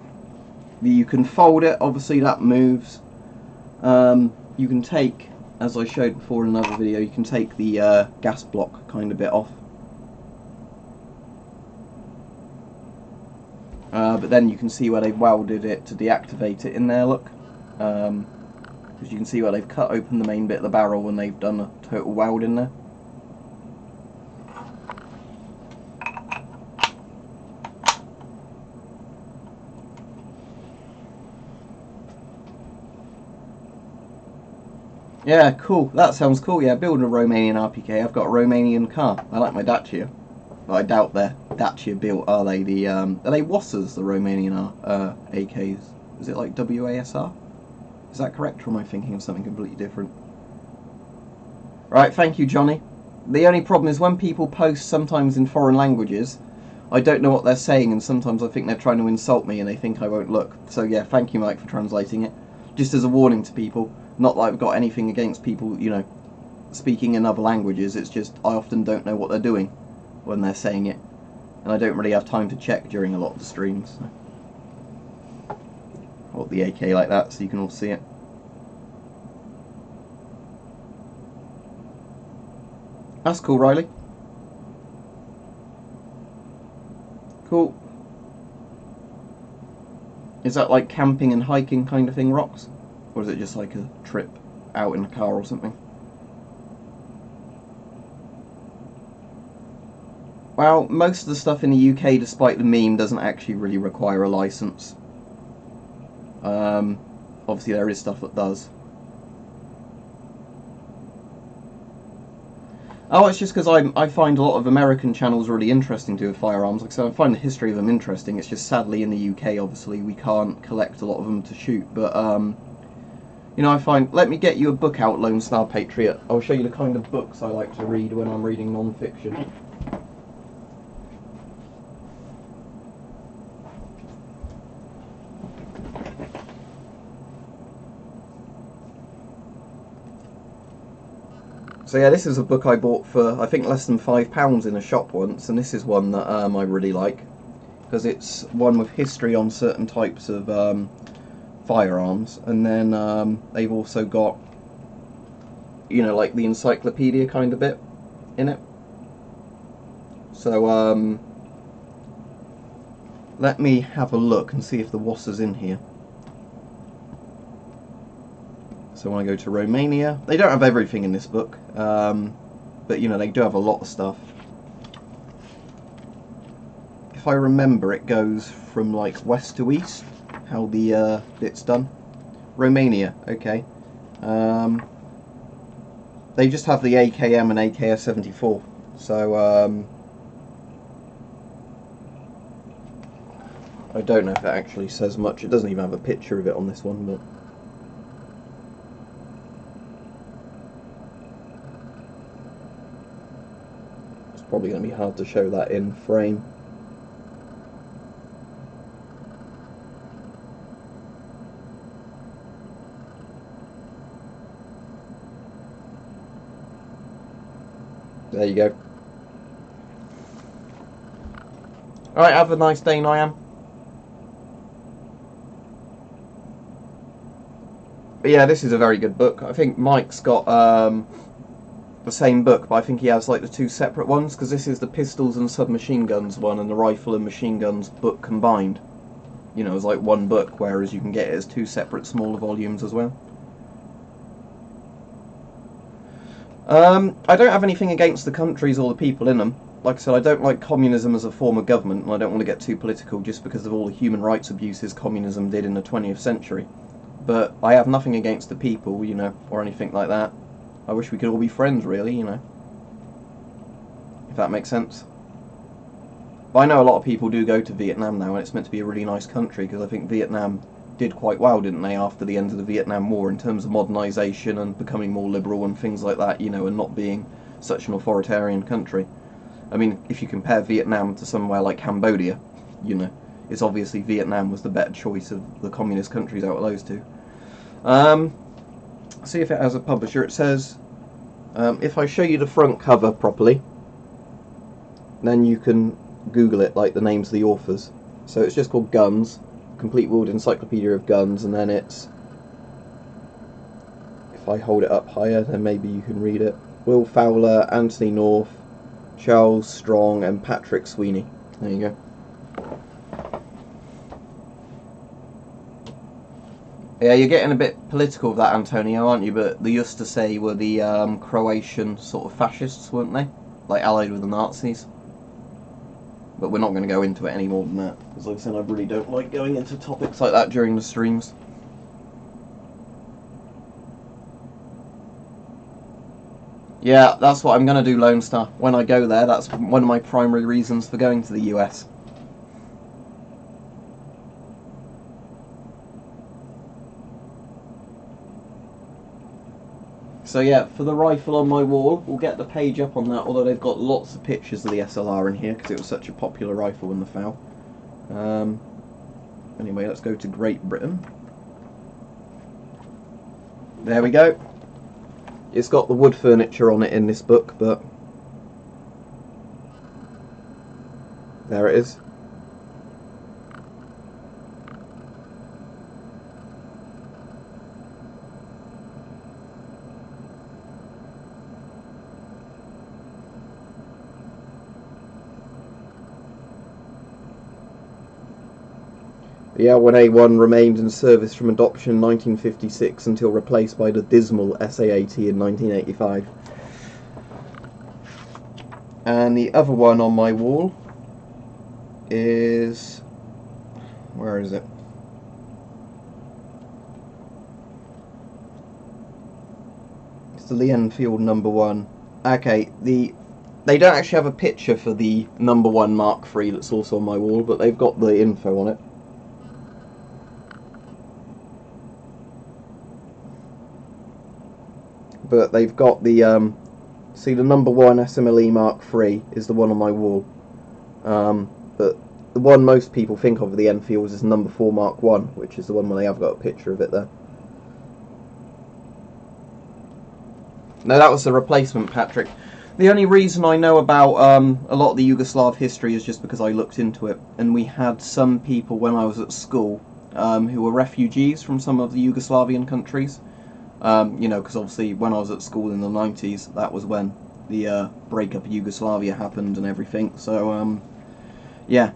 You can fold it, obviously that moves. You can take, as I showed before in another video, you can take the gas block kind of bit off. But then you can see where they've welded it to deactivate it in there, look. Because you can see where they've cut open the main bit of the barrel when they've done a total weld in there. Yeah, cool. That sounds cool. Yeah, building a Romanian RPK. I've got a Romanian car. I like my Dacia. But I doubt they're Dacia built, are they? Are they Wassers, the Romanian AKs? Is it like WASR? Is that correct, or am I thinking of something completely different? Right, thank you, Johnny. The only problem is when people post sometimes in foreign languages, I don't know what they're saying, and sometimes I think they're trying to insult me and they think I won't look. So yeah, thank you, Mike, for translating it. Just as a warning to people. Not that I've got anything against people, you know, speaking in other languages, it's just I often don't know what they're doing when they're saying it. and I don't really have time to check during a lot of the streams. So. Hold the AK like that so you can all see it. That's cool, Riley. Cool. Is that like camping and hiking kind of thing, Rox? Or is it just like a trip out in a car or something? Well, most of the stuff in the UK, despite the meme, doesn't actually really require a license. Obviously there is stuff that does. Oh, it's just because I find a lot of American channels really interesting to do with firearms. Like I said, I find the history of them interesting. It's just sadly in the UK, obviously, we can't collect a lot of them to shoot. But, you know, I find... Let me get you a book out, Lone Star Patriot. I'll show you the kind of books I like to read when I'm reading non-fiction. So yeah, this is a book I bought for, I think, less than £5 in a shop once, and this is one that I really like, because it's one with history on certain types of firearms, and then they've also got, you know, like the encyclopedia kind of bit in it. So let me have a look and see if the WAS's in here. So when I go to Romania, they don't have everything in this book, but you know, they do have a lot of stuff. If I remember, it goes from like west to east, how the bit's done. Romania, okay. They just have the AKM and AKS-74, so I don't know if it actually says much. It doesn't even have a picture of it on this one, but... probably going to be hard to show that in frame. There you go. Alright, have a nice day, Niam. But yeah, this is a very good book. I think Mike's got the same book, but I think he has like the two separate ones, because this is the pistols and submachine guns one and the rifle and machine guns book combined. You know, it's like one book, whereas you can get it as two separate smaller volumes as well. I don't have anything against the countries or the people in them. Like I said, I don't like communism as a form of government, and I don't want to get too political just because of all the human rights abuses communism did in the 20th century. But I have nothing against the people, you know, or anything like that. I wish we could all be friends, really, you know, if that makes sense. But I know a lot of people do go to Vietnam now, and it's meant to be a really nice country, because I think Vietnam did quite well, didn't they, after the end of the Vietnam War, in terms of modernisation and becoming more liberal and things like that, you know, and not being such an authoritarian country. I mean, if you compare Vietnam to somewhere like Cambodia, you know, it's obviously Vietnam was the better choice of the communist countries out of those two. See if it has a publisher. It says, if I show you the front cover properly, then you can Google it, like the names of the authors. So it's just called Guns, Complete World Encyclopedia of Guns, and then it's, if I hold it up higher, then maybe you can read it. Will Fowler, Anthony North, Charles Strong, and Patrick Sweeney. There you go. Yeah, you're getting a bit political with that, Antonio, aren't you? But they used to say were the Croatian sort of fascists, weren't they? Like allied with the Nazis. But we're not going to go into it any more than that, because like I said, I really don't like going into topics like that during the streams. Yeah, that's what I'm going to do, Lone Star. When I go there, that's one of my primary reasons for going to the US. So yeah, for the rifle on my wall, we'll get the page up on that, although they've got lots of pictures of the SLR in here, because it was such a popular rifle in the FAL. Anyway, let's go to Great Britain. There we go. It's got the wood furniture on it in this book, but There it is. The L1A1 remained in service from adoption in 1956 until replaced by the dismal SA-80 in 1985. And the other one on my wall is... where is it? It's the Lee Enfield #1. Okay, they don't actually have a picture for the #1 Mark III that's also on my wall, but they've got the info on it. But they've got the, see the #1 SMLE Mark III is the one on my wall. But the one most people think of the Enfields is #4 Mark I, which is the one where they have got a picture of it there. No, that was the replacement, Patrick. The only reason I know about a lot of the Yugoslav history is just because I looked into it, and we had some people when I was at school who were refugees from some of the Yugoslavian countries. You know, because obviously when I was at school in the 90s, that was when the breakup of Yugoslavia happened and everything. So, yeah.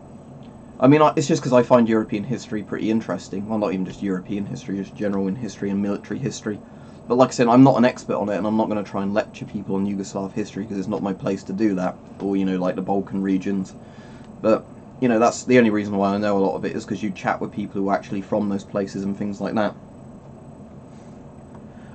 I mean, it's just because I find European history pretty interesting. Well, not even just European history, just general in history and military history. But like I said, I'm not an expert on it, and I'm not going to try and lecture people on Yugoslav history because it's not my place to do that. Or, you know, like the Balkan regions. But, you know, that's the only reason why I know a lot of it is because you chat with people who are actually from those places and things like that.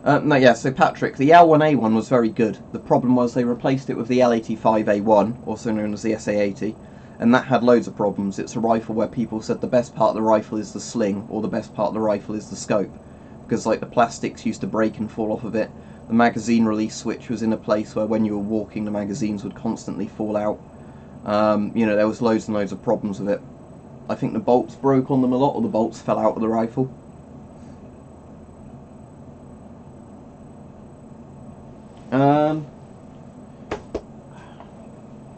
No, yeah, so Patrick, the L1A1 was very good. The problem was they replaced it with the L85A1, also known as the SA-80, and that had loads of problems. It's a rifle where people said the best part of the rifle is the sling, or the best part of the rifle is the scope, because like the plastics used to break and fall off of it. The magazine release switch was in a place where when you were walking the magazines would constantly fall out. You know, there was loads and loads of problems with it. I think the bolts broke on them a lot, or the bolts fell out of the rifle.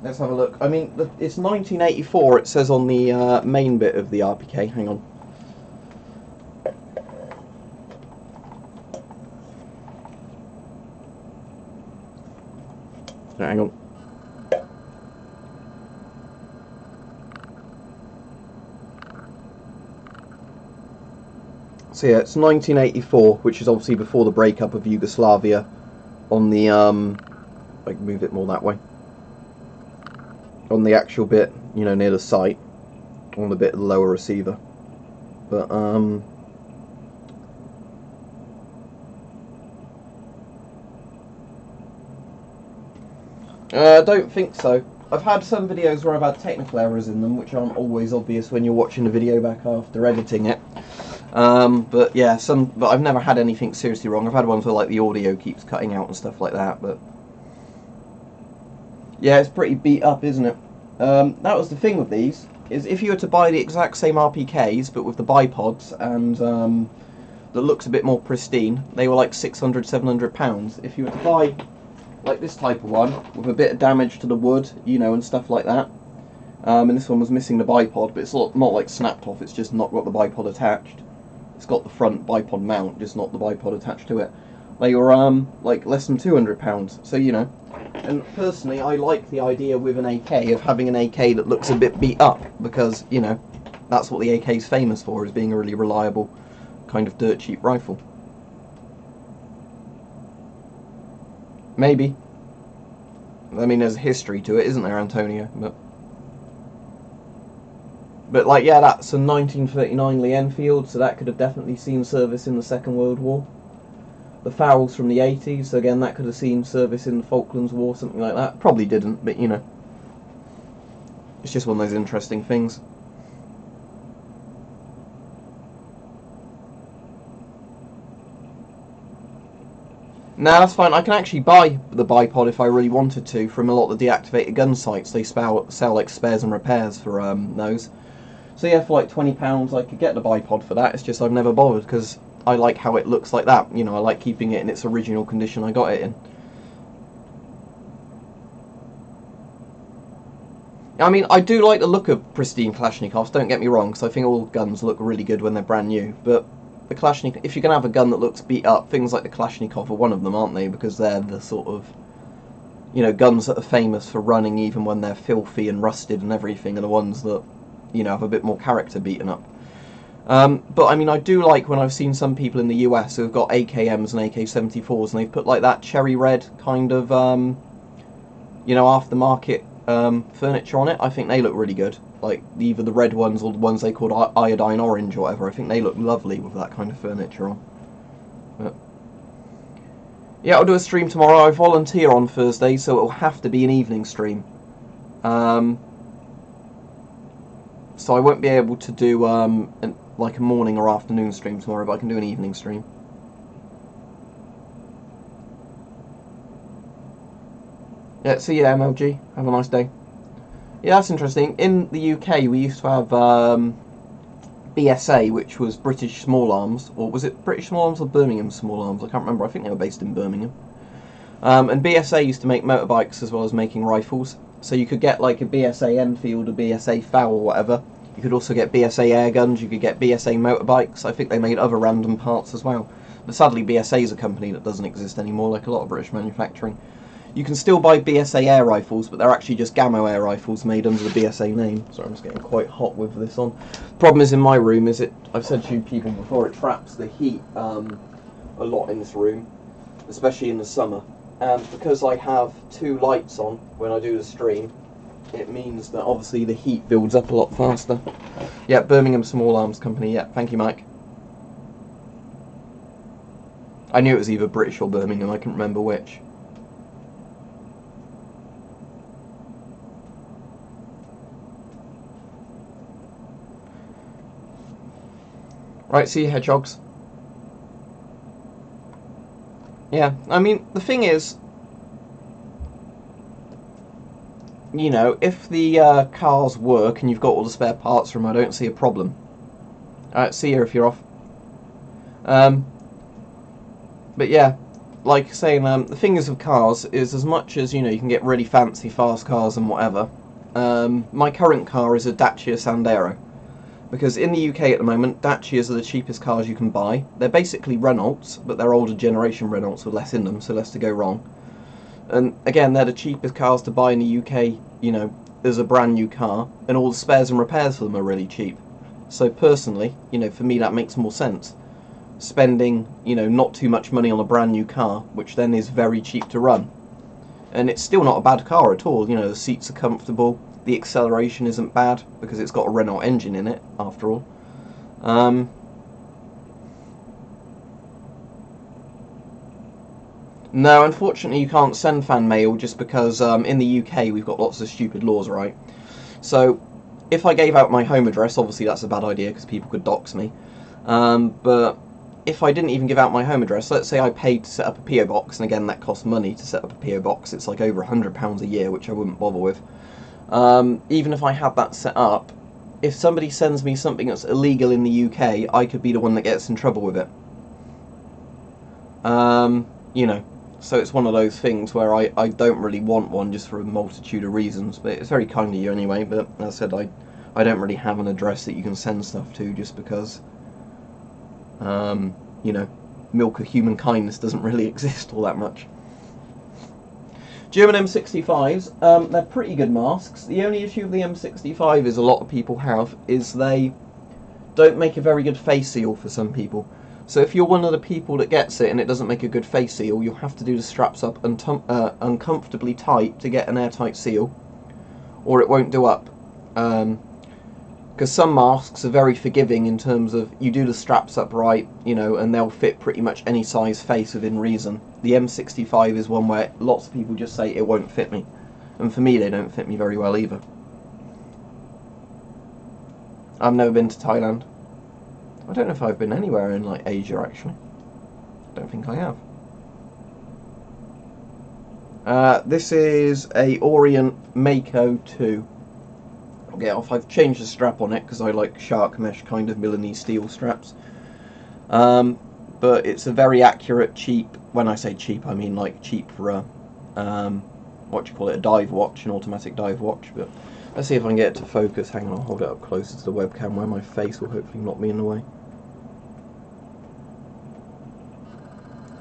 Let's have a look. I mean, it's 1984, it says on the main bit of the RPK. Hang on. Hang on. So yeah, it's 1984, which is obviously before the breakup of Yugoslavia. On the, I can move it more that way. On the actual bit, you know, near the sight, on the bit of the lower receiver. But, I don't think so. I've had some videos where I've had technical errors in them, which aren't always obvious when you're watching the video back after editing it. But yeah, but I've never had anything seriously wrong. I've had ones where like the audio keeps cutting out and stuff like that, but yeah, it's pretty beat up, isn't it? That was the thing with these, is if you were to buy the exact same RPKs, but with the bipods, and that looks a bit more pristine, they were like £600, £700. If you were to buy like this type of one, with a bit of damage to the wood, you know, and stuff like that, and this one was missing the bipod, but it's not like snapped off, it's just not got the bipod attached. It's got the front bipod mount, just not the bipod attached to it. They were like less than £200, so you know. And personally, I like the idea with an AK of having an AK that looks a bit beat up, because you know that's what the AK is famous for, is being a really reliable kind of dirt cheap rifle. Maybe. I mean, there's a history to it, isn't there, Antonio? But like, yeah, that's a 1939 Lee Enfield, so that could have definitely seen service in the Second World War. The Farrell's from the 80s, so again, that could have seen service in the Falklands War, something like that. Probably didn't, but you know. It's just one of those interesting things. No, that's fine. I can actually buy the bipod if I really wanted to from a lot of the deactivated gun sites. They sell like spares and repairs for those. So yeah, for like £20 I could get the bipod for that. It's just I've never bothered because I like how it looks like that. You know, I like keeping it in its original condition I got it in. I mean, I do like the look of pristine Kalashnikovs, don't get me wrong, because I think all guns look really good when they're brand new, but the Kalashnikov, if you're going to have a gun that looks beat up, things like the Kalashnikov are one of them, aren't they? Because they're the sort of, you know, guns that are famous for running even when they're filthy and rusted and everything, are the ones that, you know, have a bit more character beaten up. But I mean, I do like when I've seen some people in the US who've got AKMs and AK-74s, and they've put like that cherry red kind of, you know, aftermarket furniture on it. I think they look really good. Like either the red ones or the ones they called iodine orange or whatever. I think they look lovely with that kind of furniture on. But yeah, I'll do a stream tomorrow. I volunteer on Thursday, so it'll have to be an evening stream. So I won't be able to do like a morning or afternoon stream tomorrow, but I can do an evening stream. Yeah, see you, MLG. Have a nice day. Yeah, that's interesting. In the UK, we used to have BSA, which was British Small Arms, or was it British Small Arms or Birmingham Small Arms? I can't remember. I think they were based in Birmingham. And BSA used to make motorbikes as well as making rifles. So you could get like a BSA Enfield, a BSA FAL or whatever. You could also get BSA air guns, you could get BSA motorbikes. I think they made other random parts as well. But sadly, BSA is a company that doesn't exist anymore, like a lot of British manufacturing. You can still buy BSA air rifles, but they're actually just Gammo air rifles made under the BSA name. Sorry, I'm just getting quite hot with this on. Problem is in my room is I've said to you people before, it traps the heat a lot in this room, especially in the summer. And because I have 2 lights on when I do the stream, it means that obviously the heat builds up a lot faster. Yeah, Birmingham Small Arms Company, yeah, thank you, Mike. I knew it was either British or Birmingham, I couldn't remember which. Right, see you, hedgehogs. Yeah, I mean, the thing is, you know, if the cars work and you've got all the spare parts from them, I don't see a problem. Alright, see you if you're off. But yeah, like saying, the thing is with cars is as much as, you know, you can get really fancy fast cars and whatever, my current car is a Dacia Sandero. Because in the UK at the moment, Dacias are the cheapest cars you can buy. They're basically Renaults, but they're older generation Renaults with less in them, so less to go wrong. And again, they're the cheapest cars to buy in the UK, you know, as a brand new car, and all the spares and repairs for them are really cheap. So personally, you know, for me that makes more sense. Spending, you know, not too much money on a brand new car, which then is very cheap to run. And it's still not a bad car at all, you know, the seats are comfortable. The acceleration isn't bad because it's got a Renault engine in it, after all. No, unfortunately you can't send fan mail just because in the UK we've got lots of stupid laws, right? So if I gave out my home address, obviously that's a bad idea because people could dox me. But if I didn't even give out my home address, let's say I paid to set up a PO box, and again that costs money to set up a PO box, it's like over £100 a year, which I wouldn't bother with. Even if I had that set up, if somebody sends me something that's illegal in the UK, I could be the one that gets in trouble with it. You know, so it's one of those things where I don't really want one just for a multitude of reasons, but it's very kind of you anyway. But as I said, I don't really have an address that you can send stuff to just because, you know, milk of human kindness doesn't really exist all that much. German M65s, they're pretty good masks. The only issue with the M65 is a lot of people have is they don't make a very good face seal for some people. So if you're one of the people that gets it and it doesn't make a good face seal, you'll have to do the straps up uncomfortably tight to get an airtight seal, or it won't do up. Because some masks are very forgiving in terms of you do the straps up right, you know, and they'll fit pretty much any size face within reason. The M65 is one where lots of people just say it won't fit me, and for me they don't fit me very well either. I've never been to Thailand. I don't know if I've been anywhere in like Asia actually. I don't think I have. This is a Orient Mako 2. I'll get off. I've changed the strap on it because I like shark mesh kind of Milanese steel straps. But it's a very accurate, cheap, when I say cheap I mean like cheap for a, what do you call it, a dive watch, an automatic dive watch, but Let's see if I can get it to focus. Hang on, I'll hold it up closer to the webcam where my face will hopefully not be in the way.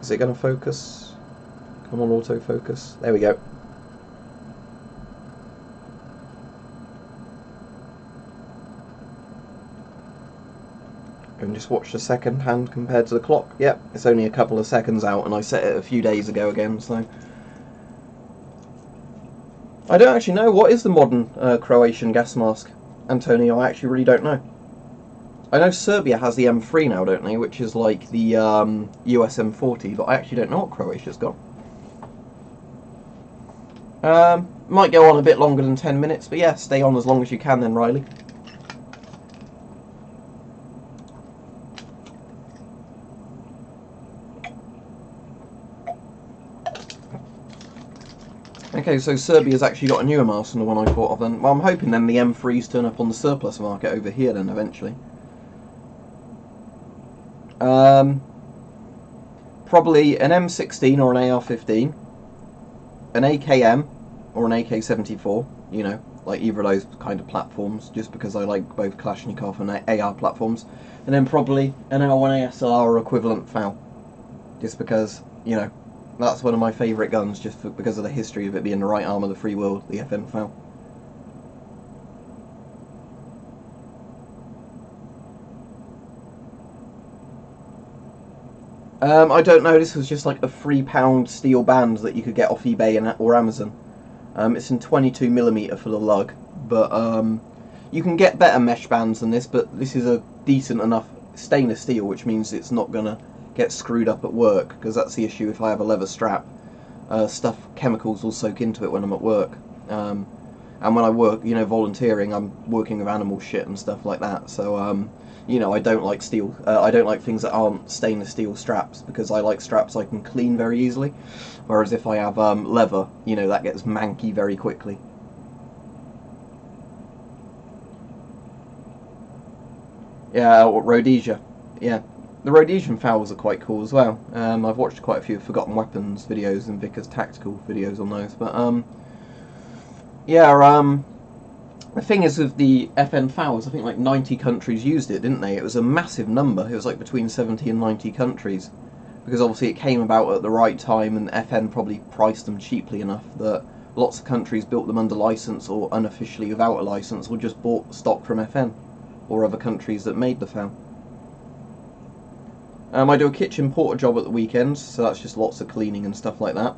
Is it going to focus? Come on, autofocus. There we go. And just watch the second hand compared to the clock. Yep, it's only a couple of seconds out, and I set it a few days ago again, so... I don't actually know, what is the modern Croatian gas mask, Antonio? I actually really don't know. I know Serbia has the M3 now, don't they, which is like the US M40, but I actually don't know what Croatia's got. Might go on a bit longer than 10 minutes, but yeah, stay on as long as you can then, Riley. Okay, so Serbia's actually got a newer mask than the one I bought of then. Well, I'm hoping then the M3s turn up on the surplus market over here then eventually. Probably an M16 or an AR-15, an AKM or an AK-74, you know, like either of those kind of platforms, just because I like both Kalashnikov and AR platforms, and then probably an L1ASR or equivalent FAL, just because, you know, that's one of my favourite guns, just because of the history of it being the right arm of the free world, the FN FAL. I don't know, this was just like a £3 steel band that you could get off eBay or Amazon. It's in 22mm for the lug, but you can get better mesh bands than this, but this is a decent enough stainless steel, which means it's not going to get screwed up at work, because that's the issue if I have a leather strap. Chemicals will soak into it when I'm at work. And when I work, you know, volunteering, I'm working with animal shit and stuff like that, so you know, I don't like steel. I don't like things that aren't stainless steel straps, because I like straps I can clean very easily. Whereas if I have leather, you know, that gets manky very quickly. Yeah, Rhodesia. Yeah, the Rhodesian FALs are quite cool as well. I've watched quite a few Forgotten Weapons videos and Vickers Tactical videos on those, but yeah. The thing is with the FN FALs, I think like 90 countries used it, didn't they? It was a massive number. It was like between 70 and 90 countries. Because obviously it came about at the right time, and FN probably priced them cheaply enough that lots of countries built them under license or unofficially without a license, or just bought stock from FN or other countries that made the FAL. I do a kitchen porter job at the weekends, so that's just lots of cleaning and stuff like that.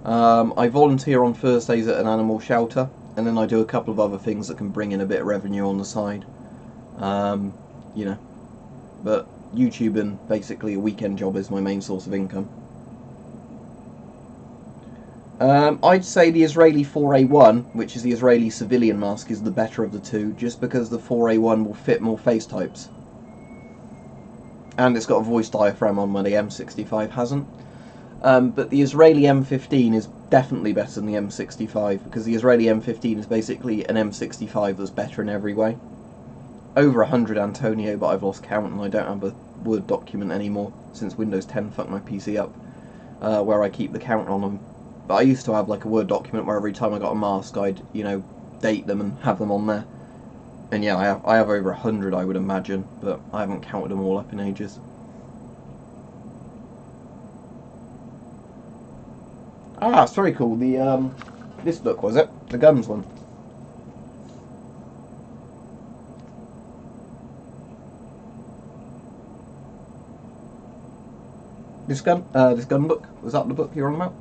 I volunteer on Thursdays at an animal shelter, and then I do a couple of other things that can bring in a bit of revenue on the side. You know, but YouTube and basically a weekend job is my main source of income. I'd say the Israeli 4A1, which is the Israeli civilian mask, is the better of the two, just because the 4A1 will fit more face types. And it's got a voice diaphragm on where the M65 hasn't. But the Israeli M15 is definitely better than the M65, because the Israeli M15 is basically an M65 that's better in every way. Over 100, Antonio, but I've lost count and I don't have a Word document anymore since Windows 10 fucked my PC up, where I keep the count on them. But I used to have like a Word document where every time I got a mask I'd, you know, date them and have them on there. And yeah, I have over 100, I would imagine, but I haven't counted them all up in ages. Ah, it's very cool. The this book, was it? The guns one. This gun book, was that the book you're on about?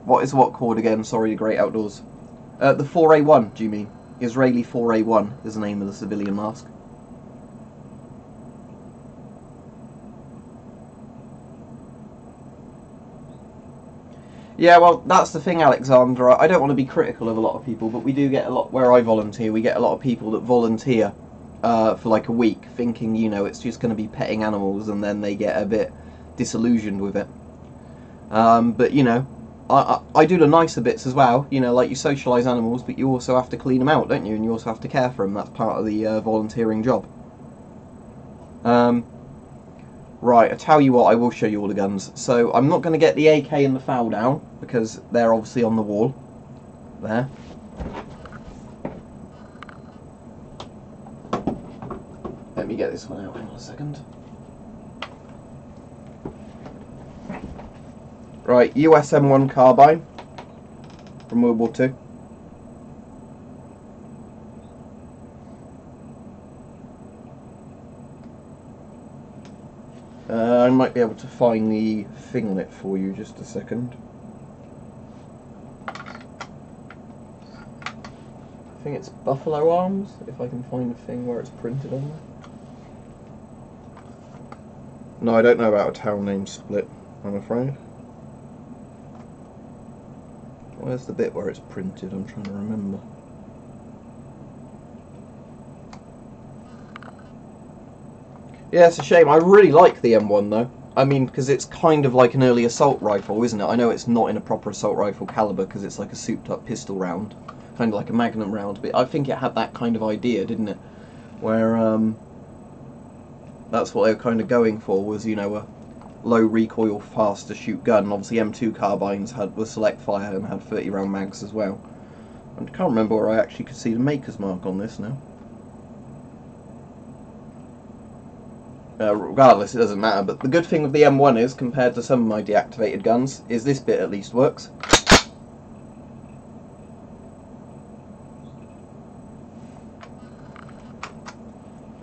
What is what called again? Sorry, the Great Outdoors. The 4A1, do you mean? Israeli 4A1 is the name of the civilian mask. Yeah, well, that's the thing, Alexander. I don't want to be critical of a lot of people, but we do get a lot, where I volunteer, we get a lot of people that volunteer for like a week, thinking, you know, it's just going to be petting animals, and then they get a bit disillusioned with it. But, you know, I do the nicer bits as well, you know, like you socialise animals, but you also have to clean them out, don't you? And you also have to care for them. That's part of the volunteering job. Right, I tell you what, I will show you all the guns. So I'm not going to get the AK and the FAL down, because they're obviously on the wall. There. me get this one out. Hang on a second. Right, US M1 carbine from World War II. I might be able to find the thing on it for you, just a second. I think it's Buffalo Arms, if I can find a thing where it's printed on there. No, I don't know about a town name split, I'm afraid. Where's the bit where it's printed? I'm trying to remember. Yeah, it's a shame. I really like the M1 though. I mean, because it's kind of like an early assault rifle, isn't it? I know it's not in a proper assault rifle caliber because it's like a souped up pistol round, kind of like a Magnum round, but I think it had that kind of idea, didn't it? Where that's what they were kind of going for, was, you know, a low recoil, fast to shoot gun. And obviously M2 carbines were select fire and had 30 round mags as well. I can't remember where I actually could see the maker's mark on this now. Regardless, it doesn't matter, but the good thing with the M1 is, compared to some of my deactivated guns, is this bit at least works.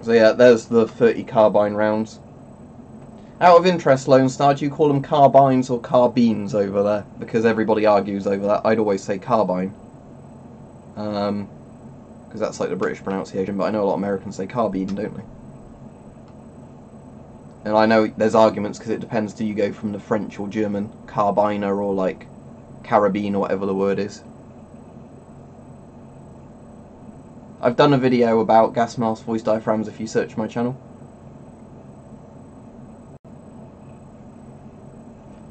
So yeah, there's the 30 carbine rounds. Out of interest, Lone Star, do you call them carbines or carbines over there? Because everybody argues over that. I'd always say carbine. Because that's like the British pronunciation, but I know a lot of Americans say carbine, don't they? And I know there's arguments because it depends, do you go from the French or German carbiner or like carabine or whatever the word is. I've done a video about gas mask voice diaphragms if you search my channel.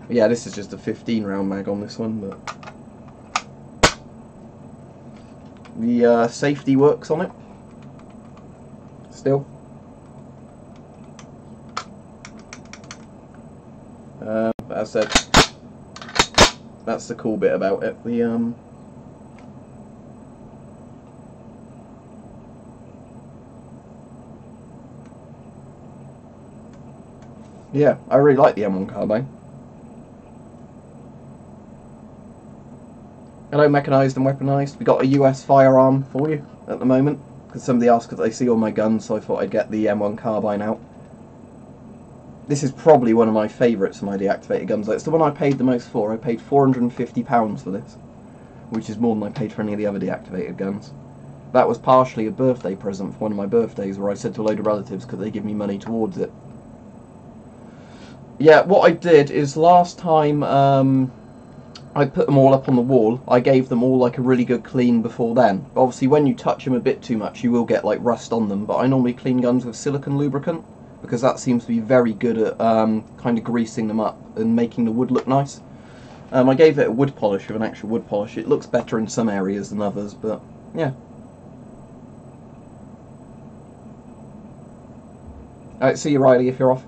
But yeah, this is just a 15 round mag on this one, but the safety works on it still. But as I said, that's the cool bit about it. The yeah, I really like the M1 carbine. Hello, mechanised and weaponised. We got a US firearm for you at the moment because somebody asked because they see all my guns, so I thought I'd get the M1 carbine out. This is probably one of my favourites of my deactivated guns. It's the one I paid the most for. I paid £450 for this, which is more than I paid for any of the other deactivated guns. That was partially a birthday present for one of my birthdays, where I said to a load of relatives, could they give me money towards it. Yeah, what I did is last time I put them all up on the wall, I gave them all like a really good clean before then. Obviously when you touch them a bit too much you will get like rust on them, but I normally clean guns with silicone lubricant, because that seems to be very good at kind of greasing them up and making the wood look nice. I gave it a wood polish with an actual wood polish. It looks better in some areas than others, but yeah. Alright, see you Riley if you're off.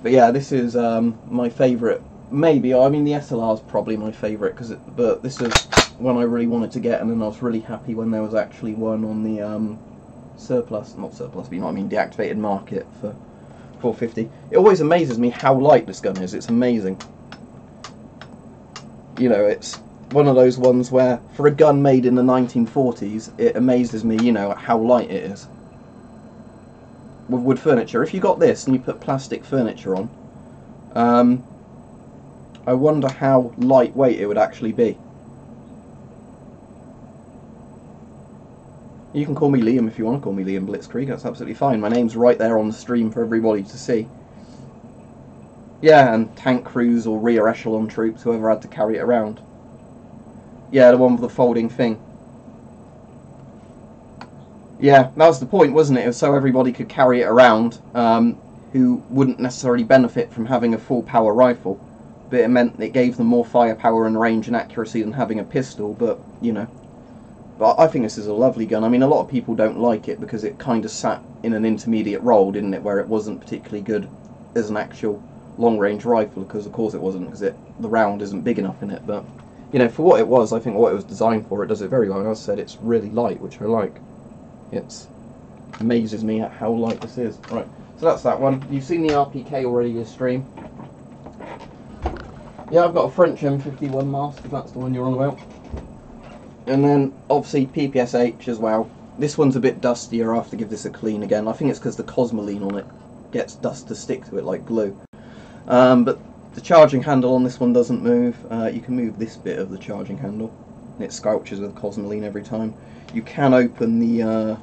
But yeah, this is my favourite. Maybe, I mean the SLR is probably my favourite, but this is one I really wanted to get, and then I was really happy when there was actually one on the surplus, not surplus, but you know what I mean, deactivated market for $450. It always amazes me how light this gun is. It's amazing. You know, it's one of those ones where, for a gun made in the 1940s, it amazes me, you know, how light it is. With wood furniture, if you got this and you put plastic furniture on, I wonder how lightweight it would actually be. You can call me Liam if you want to call me Liam Blitzkrieg, that's absolutely fine. My name's right there on the stream for everybody to see. Yeah, and tank crews or rear echelon troops, whoever had to carry it around. Yeah, the one with the folding thing. Yeah, that was the point, wasn't it? It was so everybody could carry it around, who wouldn't necessarily benefit from having a full power rifle. But it meant it gave them more firepower and range and accuracy than having a pistol, but, you know. But I think this is a lovely gun. I mean, a lot of people don't like it because it kind of sat in an intermediate role, didn't it, where it wasn't particularly good as an actual long-range rifle, because of course it wasn't, because the round isn't big enough in it. But, you know, for what it was, I think what it was designed for, it does it very well. And as I said, it's really light, which I like. It's Amazes me at how light this is. Right, so that's that one. You've seen the RPK already this stream. Yeah, I've got a French M51 mask, if that's the one you're on about. And then, obviously, PPSH as well. This one's a bit dustier. I have to give this a clean again. I think it's because the Cosmoline on it gets dust to stick to it like glue. But the charging handle on this one doesn't move. You can move this bit of the charging handle, and it sculptures with Cosmoline every time. You can open the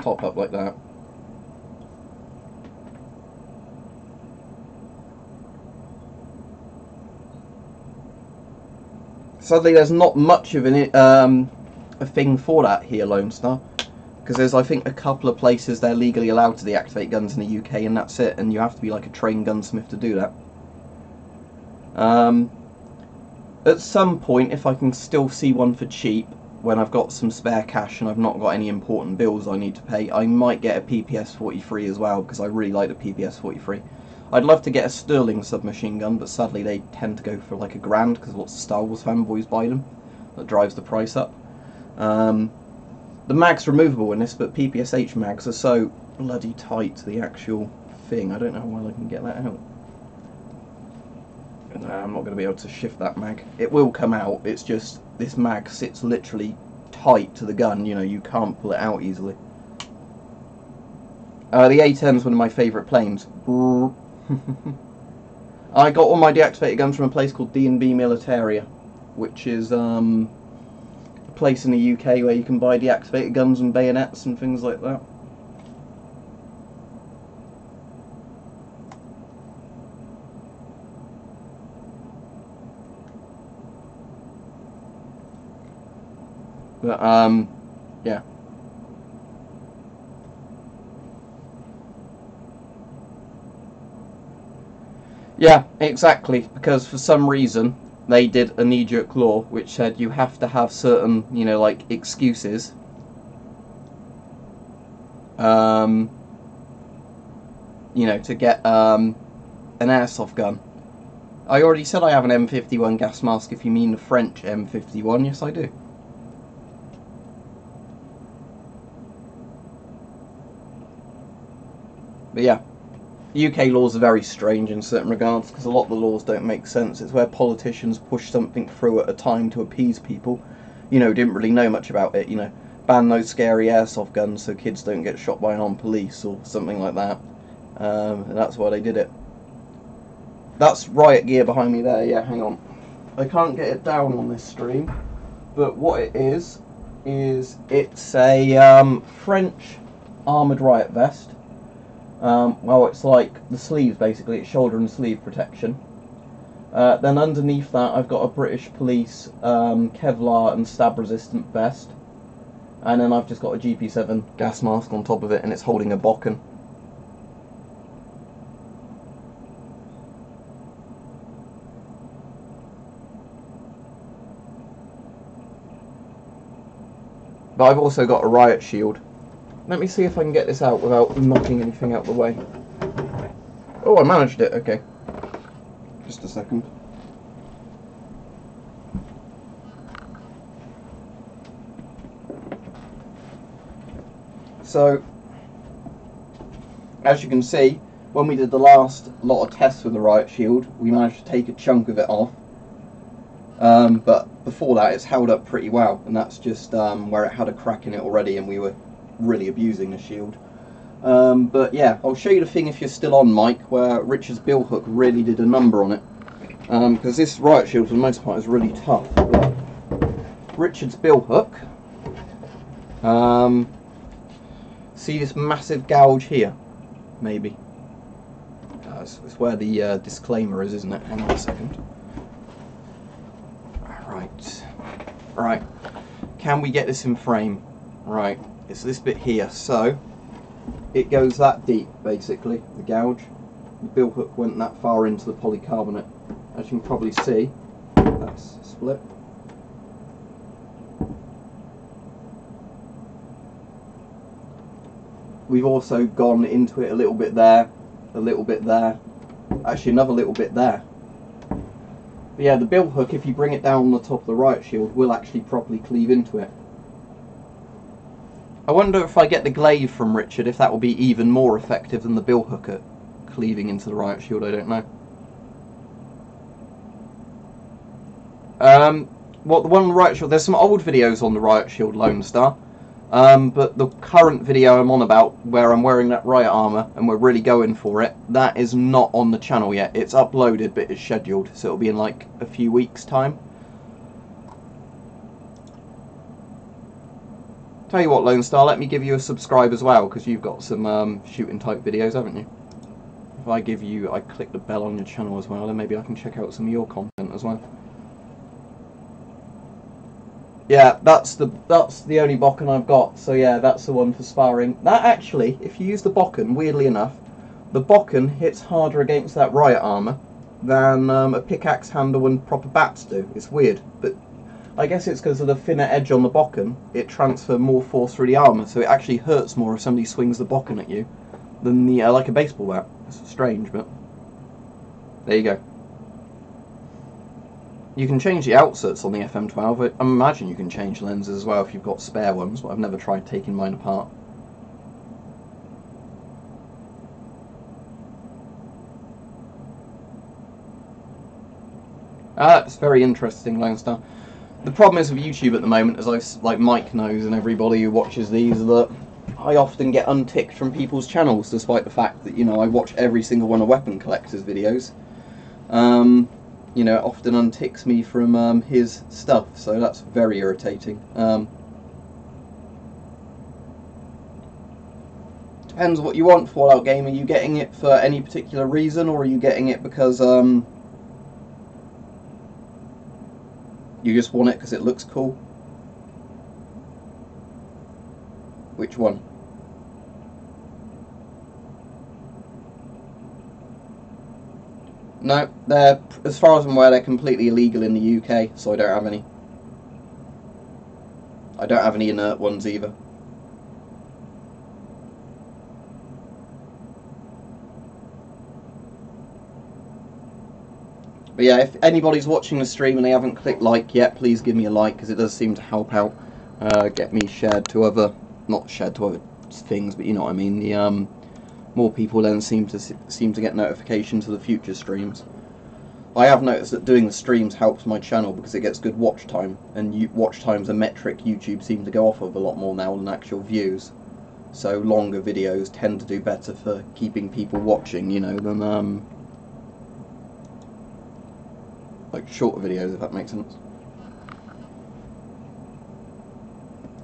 top up like that. Sadly, there's not much of a thing for that here, Lone Star, because there's, I think, a couple of places they're legally allowed to deactivate guns in the UK, and that's it, and you have to be like a trained gunsmith to do that. At some point, if I can still see one for cheap, when I've got some spare cash and I've not got any important bills I need to pay, I might get a PPS 43 as well, because I really like the PPS 43. I'd love to get a Sterling submachine gun, but sadly they tend to go for like $1,000 because lots of Star Wars fanboys buy them. That drives the price up. The mag's removable in this, but PPSH mags are so bloody tight to the actual thing. I don't know how well I can get that out. No, I'm not going to be able to shift that mag. It will come out, it's just this mag sits literally tight to the gun, you know, you can't pull it out easily. The A10 is one of my favourite planes. I got all my deactivated guns from a place called D&B Militaria, which is a place in the UK where you can buy deactivated guns and bayonets and things like that. But yeah. Yeah, exactly, because for some reason they did a knee-jerk law which said you have to have certain, you know, like excuses. You know, to get an airsoft gun. I already said I have an M51 gas mask if you mean the French M51, yes I do. But yeah. UK laws are very strange in certain regards because a lot of the laws don't make sense. It's where politicians push something through at a time to appease people, you know, didn't really know much about it, you know, ban those scary airsoft guns so kids don't get shot by armed police or something like that, and that's why they did it. That's Riot gear behind me there, yeah, hang on. I can't get it down on this stream, but what it is it's a French armoured Riot vest. Well, it's like the sleeves basically, it's shoulder and sleeve protection. Then underneath that I've got a British Police Kevlar and stab resistant vest. And then I've just got a GP7 gas mask on top of it, and it's holding a Bokken. But I've also got a Riot shield. Let me see if I can get this out without knocking anything out the way. Oh, I managed it, okay. Just a second. So, as you can see, when we did the last lot of tests with the Riot shield, we managed to take a chunk of it off. But before that, it's held up pretty well, and that's just where it had a crack in it already, and we were really abusing the shield. But yeah, I'll show you the thing if you're still on, Mike, where Richard's billhook really did a number on it. Because this Riot shield, for the most part, is really tough. But Richard's billhook, see this massive gouge here? Maybe. It's where the disclaimer is, isn't it? Hang on a second. Right. Can we get this in frame? Right. It's this bit here, so it goes that deep basically, the gouge. The billhook went that far into the polycarbonate. As you can probably see, that's split. We've also gone into it a little bit there, actually another little bit there. But yeah, the billhook, if you bring it down on the top of the Riot shield, will actually properly cleave into it. I wonder if I get the glaive from Richard, if that will be even more effective than the bill hook at cleaving into the Riot shield. I don't know. Well, the one on the Riot shield, there's some old videos on the Riot shield Lone Star, but the current video I'm on about, where I'm wearing that Riot armour and we're really going for it, that is not on the channel yet. It's uploaded, but it's scheduled, so it'll be in like a few weeks' time. Tell you what, Lone Star, let me give you a subscribe as well, because you've got some shooting type videos, haven't you? If I click the bell on your channel as well, then maybe I can check out some of your content as well. Yeah, that's the only Bokken I've got, so yeah, that's the one for sparring. That actually, if you use the Bokken, weirdly enough, the Bokken hits harder against that Riot armour than a pickaxe handle and proper bats do. It's weird, but I guess it's because of the thinner edge on the Bokken, it transfers more force through the armour, so it actually hurts more if somebody swings the Bokken at you than the like a baseball bat. It's strange, but there you go. You can change the outsets on the FM12. I imagine you can change lenses as well if you've got spare ones, but I've never tried taking mine apart. That's very interesting, Lone Star. The problem is with YouTube at the moment, as like Mike knows and everybody who watches these, that I often get unticked from people's channels, despite the fact that, you know, I watch every single one of Weapon Collector's videos. You know, it often unticks me from his stuff, so that's very irritating. Depends what you want, Fallout Game. Are you getting it for any particular reason, or are you getting it because you just want it because it looks cool? Which one? No, they're, as far as I'm aware, they're completely illegal in the UK, so I don't have any. I don't have any inert ones either. But yeah, if anybody's watching the stream and they haven't clicked like yet, please give me a like, because it does seem to help out, get me shared to other, not shared to other things, but you know what I mean. The more people then seem to get notifications of the future streams. I have noticed that doing the streams helps my channel because it gets good watch time, and watch time's a metric YouTube seems to go off of a lot more now than actual views. So longer videos tend to do better for keeping people watching, you know, than like shorter videos, if that makes sense.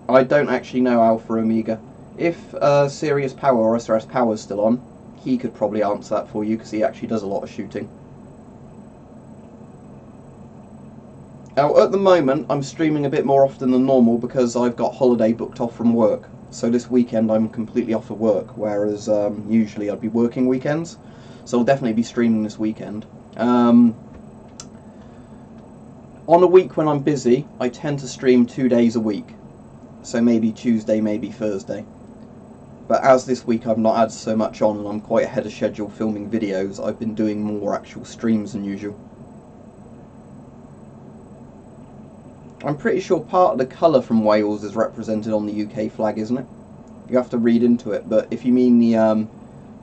I don't actually know Alpha Omega. If Serious Power or SRS Power is still on, he could probably answer that for you, because he actually does a lot of shooting. Now, at the moment, I'm streaming a bit more often than normal because I've got holiday booked off from work. So this weekend I'm completely off of work, whereas usually I'd be working weekends. So I'll definitely be streaming this weekend. On a week when I'm busy, I tend to stream 2 days a week. So maybe Tuesday, maybe Thursday. But as this week I've not had so much on and I'm quite ahead of schedule filming videos, I've been doing more actual streams than usual. I'm pretty sure part of the colour from Wales is represented on the UK flag, isn't it? You have to read into it, but if you mean the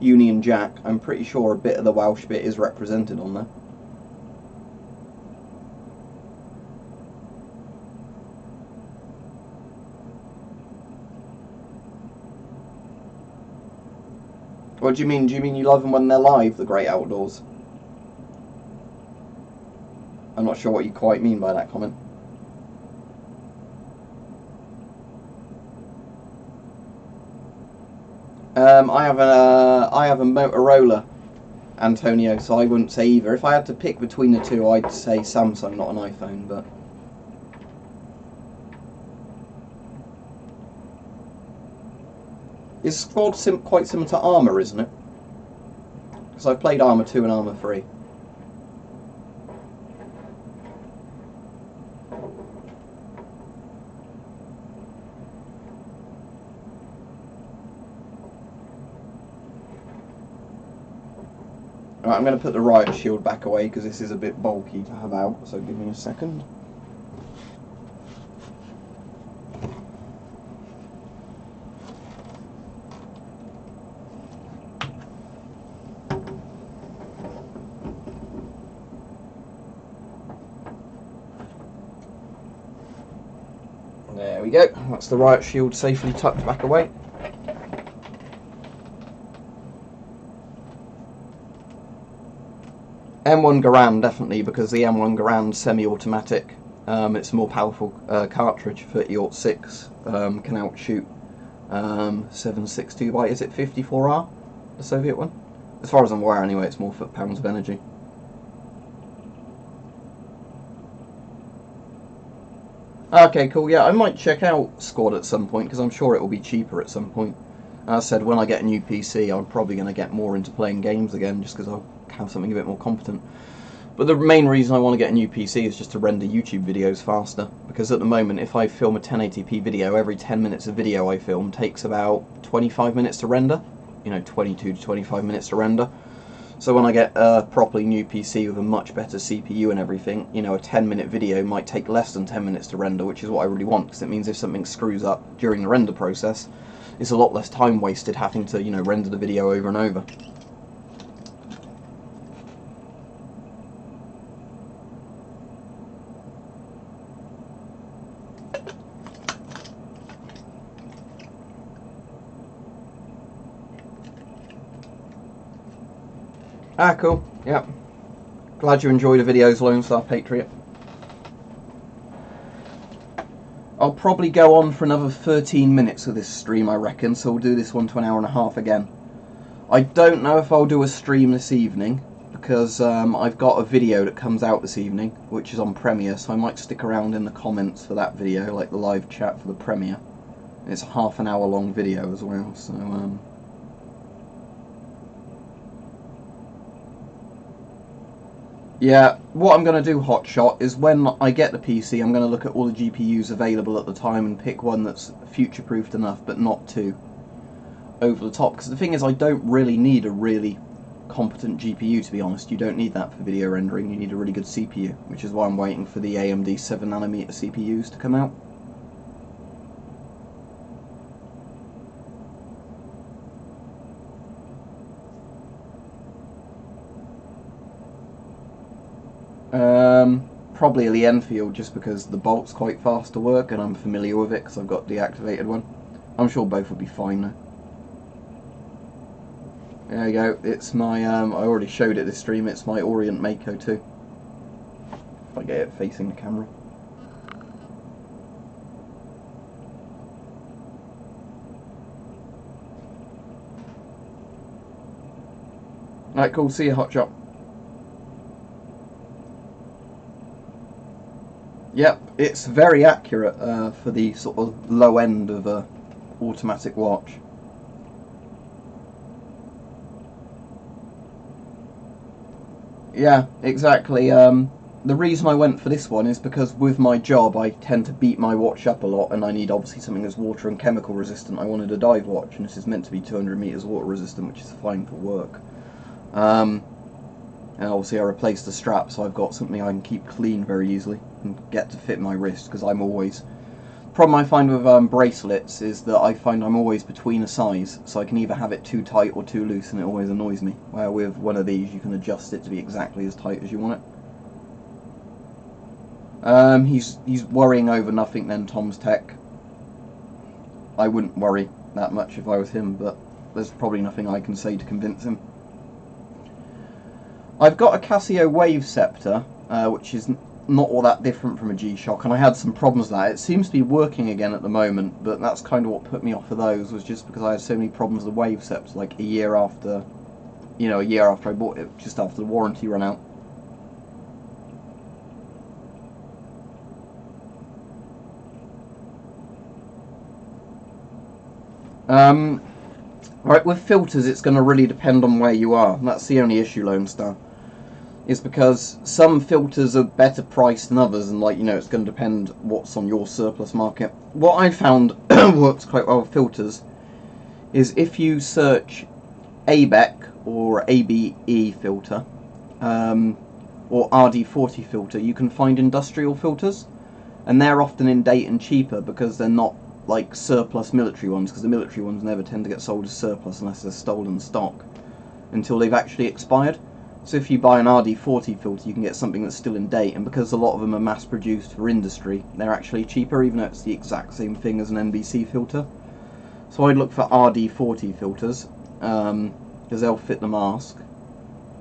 Union Jack, I'm pretty sure a bit of the Welsh bit is represented on there. What do you mean? Do you mean you love them when they're live, the great outdoors? I'm not sure what you quite mean by that comment. I have a Motorola, Antonio, so I wouldn't say either. If I had to pick between the two, I'd say Samsung, not an iPhone, but... Is Squad quite similar to Armour, isn't it? Because I've played Armour 2 and Armour 3. Right, I'm going to put the Riot shield back away because this is a bit bulky to have out, so give me a second. There we go, that's the Riot shield safely tucked back away. M1 Garand definitely, because the M1 Garand semi-automatic, it's a more powerful cartridge for EOT6, can outshoot 7.62 by, is it 54R, the Soviet one? As far as I'm aware anyway, it's more foot-pounds of energy. Okay, cool, yeah, I might check out Squad at some point, because I'm sure it will be cheaper at some point. As I said, when I get a new PC, I'm probably going to get more into playing games again, just because I'll have something a bit more competent. But the main reason I want to get a new PC is just to render YouTube videos faster, because at the moment, if I film a 1080p video, every 10 minutes of video I film takes about 25 minutes to render, you know, 22 to 25 minutes to render. So when I get a properly new PC with a much better CPU and everything, you know, a 10-minute video might take less than 10 minutes to render, which is what I really want, because it means if something screws up during the render process, it's a lot less time wasted having to, you know, render the video over and over. Ah, cool. Yep. Glad you enjoyed the videos, Lone Star Patriot. I'll probably go on for another 13 minutes of this stream, I reckon, so we'll do this one to an hour and a half again. I don't know if I'll do a stream this evening, because I've got a video that comes out this evening, which is on Premiere, so I might stick around in the comments for that video, like the live chat for the Premiere. It's a half an hour long video as well, so yeah, what I'm going to do, Hotshot, is when I get the PC, I'm going to look at all the GPUs available at the time and pick one that's future-proofed enough, but not too over the top. Because the thing is, I don't really need a really competent GPU, to be honest. You don't need that for video rendering, you need a really good CPU, which is why I'm waiting for the AMD 7nm CPUs to come out. Probably a Lee Enfield, just because the bolt's quite fast to work and I'm familiar with it because I've got the Deactivated one. I'm sure both will be fine though. There you go, it's my, I already showed it this stream, it's my Orient Mako 2. If I get it facing the camera. Alright, cool, see you, Hotshot. Yep, it's very accurate for the sort of low end of a automatic watch. Yeah, exactly. The reason I went for this one is because with my job I tend to beat my watch up a lot, and I need obviously something that's water and chemical resistant. I wanted a dive watch, and this is meant to be 200 meters water resistant, which is fine for work. And obviously I replaced the strap, so I've got something I can keep clean very easily and get to fit my wrist, because I'm always... The problem I find with bracelets is that I find I'm always between a size, so I can either have it too tight or too loose, and it always annoys me. Where with one of these you can adjust it to be exactly as tight as you want it. He's worrying over nothing then, Tom's Tech. I wouldn't worry that much if I was him, but there's probably nothing I can say to convince him. I've got a Casio Wave Scepter, which is not all that different from a G-Shock, and I had some problems with that. It seems to be working again at the moment, but that's kind of what put me off of those, was just because I had so many problems with the Wave Scepter, like a year after, you know, a year after I bought it, just after the warranty ran out. Right, with filters it's going to really depend on where you are. That's the only issue, Lone Star. Is because some filters are better priced than others, and, like, you know, it's going to depend what's on your surplus market. What I found works quite well with filters is if you search ABEC or ABE filter or RD40 filter, you can find industrial filters, and they're often in date and cheaper because they're not like surplus military ones, because the military ones never tend to get sold as surplus unless they're stolen stock until they've actually expired. So if you buy an RD40 filter, you can get something that's still in date, and because a lot of them are mass produced for industry, they're actually cheaper, even though it's the exact same thing as an NBC filter. So I'd look for RD40 filters, because they'll fit the mask,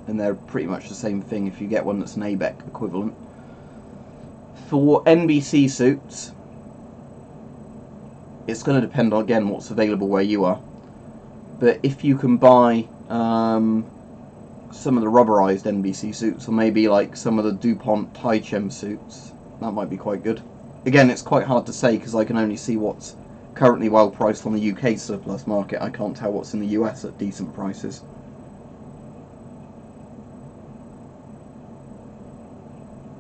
and they're pretty much the same thing if you get one that's an ABEC equivalent. For NBC suits, it's going to depend on, again, what's available where you are. But if you can buy some of the rubberized NBC suits, or maybe like some of the DuPont Taichem suits, that might be quite good. Again, it's quite hard to say because I can only see what's currently well priced on the UK surplus market. I can't tell what's in the US at decent prices.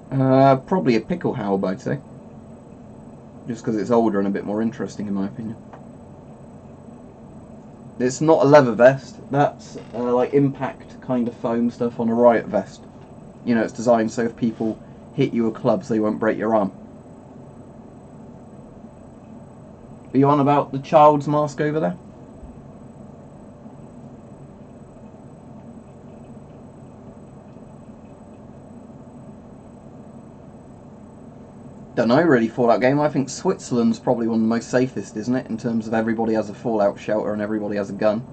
Probably a Pickelhaube, I'd say, just because it's older and a bit more interesting in my opinion. It's not a leather vest, that's like impact kind of foam stuff on a Riot vest. You know, it's designed so if people hit you with clubs they won't break your arm. Are you on about the child's mask over there? Don't know really, Fallout game. I think Switzerland's probably one of the most safest, isn't it? In terms of everybody has a fallout shelter and everybody has a gun.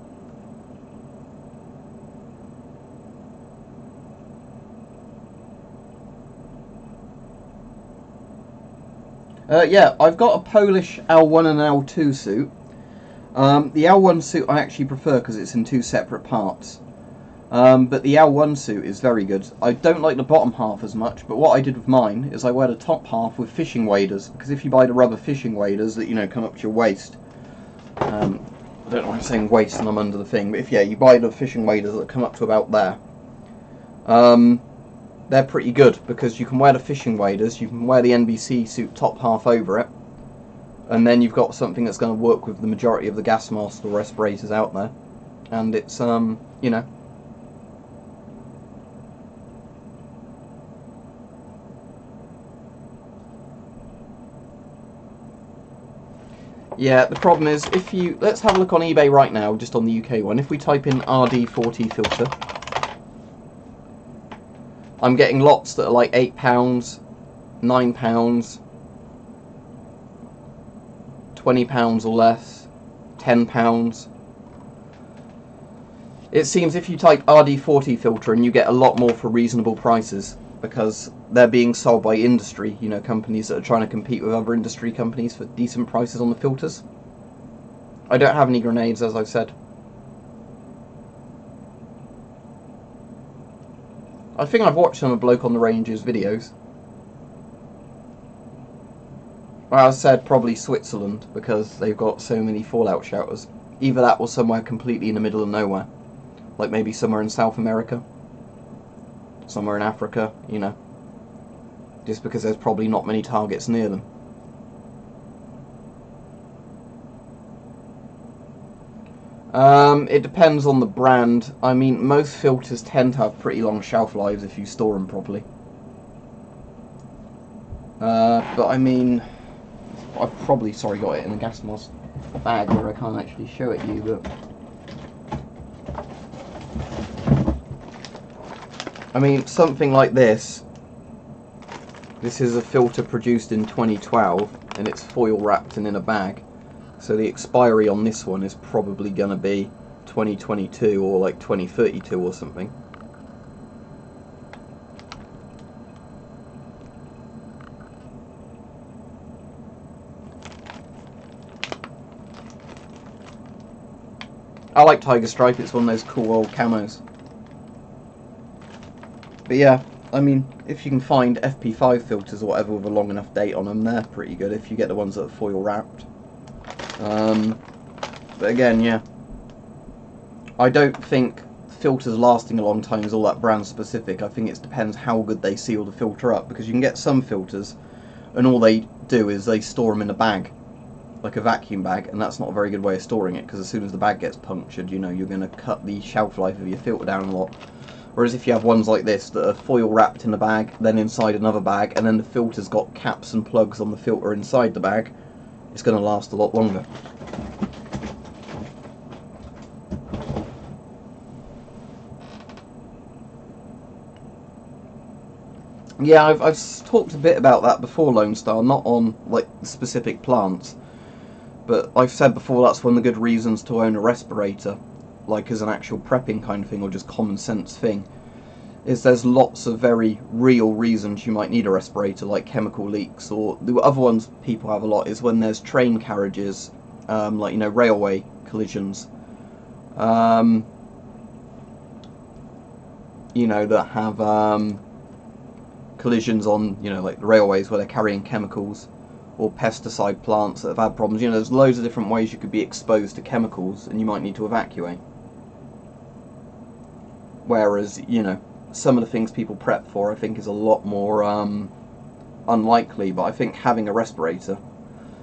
Yeah, I've got a Polish L1 and L2 suit. The L1 suit I actually prefer because it's in two separate parts. But the L1 suit is very good. I don't like the bottom half as much, but what I did with mine is I wear the top half with fishing waders, because if you buy the rubber fishing waders that, you know, come up to your waist, I don't know why I'm saying waist and I'm under the thing, but if, yeah, you buy the fishing waders that come up to about there, they're pretty good, because you can wear the fishing waders, you can wear the NBC suit top half over it, and then you've got something that's going to work with the majority of the gas masks or respirators out there, and it's, you know, yeah, the problem is, if you, let's have a look on eBay right now, just on the UK one. If we type in RD40 filter, I'm getting lots that are like £8, £9, £20 or less, £10. It seems if you type RD40 filter and you get a lot more for reasonable prices, because they're being sold by industry, you know, companies that are trying to compete with other industry companies for decent prices on the filters. I don't have any grenades, as I've said. I think I've watched some of Bloke on the Range's videos. Well, I said probably Switzerland, because they've got so many fallout shelters. Either that or somewhere completely in the middle of nowhere. Like maybe somewhere in South America. Somewhere in Africa, you know. Just because there's probably not many targets near them. It depends on the brand. I mean, most filters tend to have pretty long shelf lives if you store them properly. But I mean, I've probably, sorry, got it in a gas mask bag where I can't actually show it you, but I mean, something like this. This is a filter produced in 2012, and it's foil wrapped and in a bag. So the expiry on this one is probably going to be 2022 or like 2032 or something. I like Tiger Stripe, it's one of those cool old camos. But yeah, I mean, if you can find FP5 filters or whatever with a long enough date on them, they're pretty good if you get the ones that are foil wrapped. But again, yeah, I don't think filters lasting a long time is all that brand specific. I think it depends how good they seal the filter up, because you can get some filters and all they do is they store them in a bag, like a vacuum bag, and that's not a very good way of storing it, because as soon as the bag gets punctured, you know, you're going to cut the shelf life of your filter down a lot. Whereas if you have ones like this that are foil wrapped in a bag, then inside another bag, and then the filter's got caps and plugs on the filter inside the bag, it's going to last a lot longer. Yeah, I've talked a bit about that before, Lone Star, not on like specific plants, but I've said before that's one of the good reasons to own a respirator, like as an actual prepping kind of thing or just common sense thing, is there's lots of very real reasons you might need a respirator, like chemical leaks, or the other ones people have a lot is when there's train carriages, like, you know, railway collisions, you know, that have collisions on, you know, like the railways where they're carrying chemicals, or pesticide plants that have had problems. You know, there's loads of different ways you could be exposed to chemicals and you might need to evacuate. Whereas, you know, some of the things people prep for I think is a lot more unlikely, but I think having a respirator,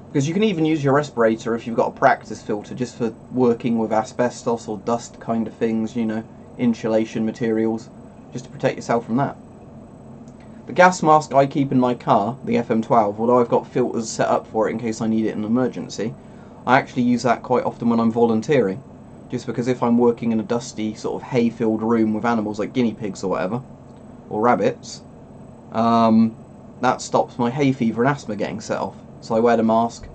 because you can even use your respirator if you've got a practice filter just for working with asbestos or dust kind of things, you know, insulation materials, just to protect yourself from that. The gas mask I keep in my car, the FM12, although I've got filters set up for it in case I need it in an emergency, I actually use that quite often when I'm volunteering. Just because if I'm working in a dusty sort of hay-filled room with animals like guinea pigs or whatever, or rabbits, that stops my hay fever and asthma getting set off. So I wear the mask,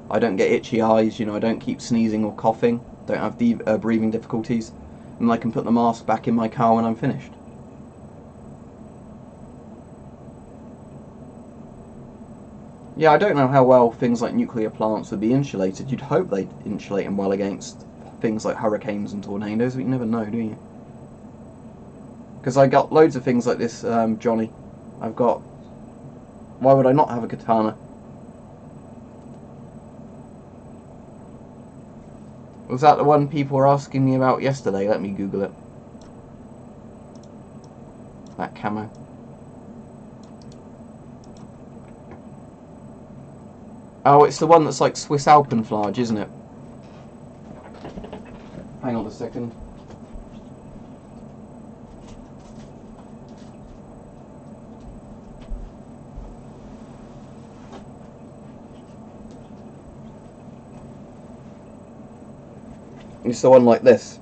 I don't get itchy eyes, you know, I don't keep sneezing or coughing, don't have breathing difficulties, and I can put the mask back in my car when I'm finished. Yeah, I don't know how well things like nuclear plants would be insulated. You'd hope they'd insulate them well against things like hurricanes and tornadoes, but you never know, do you? Because I got loads of things like this, Johnny. I've got... Why would I not have a katana? Was that the one people were asking me about yesterday? Let me Google it. That camo. Oh, it's the one that's like Swiss Alpenflage, isn't it? Hang on a second. It's the one like this.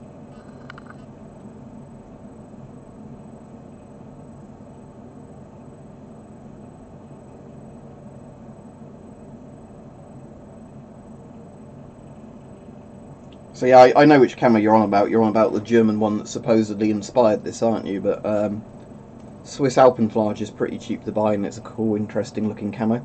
So yeah, I know which camera you're on about. You're on about the German one that supposedly inspired this, aren't you? But Swiss Alpenflage is pretty cheap to buy, and it's a cool, interesting looking camo.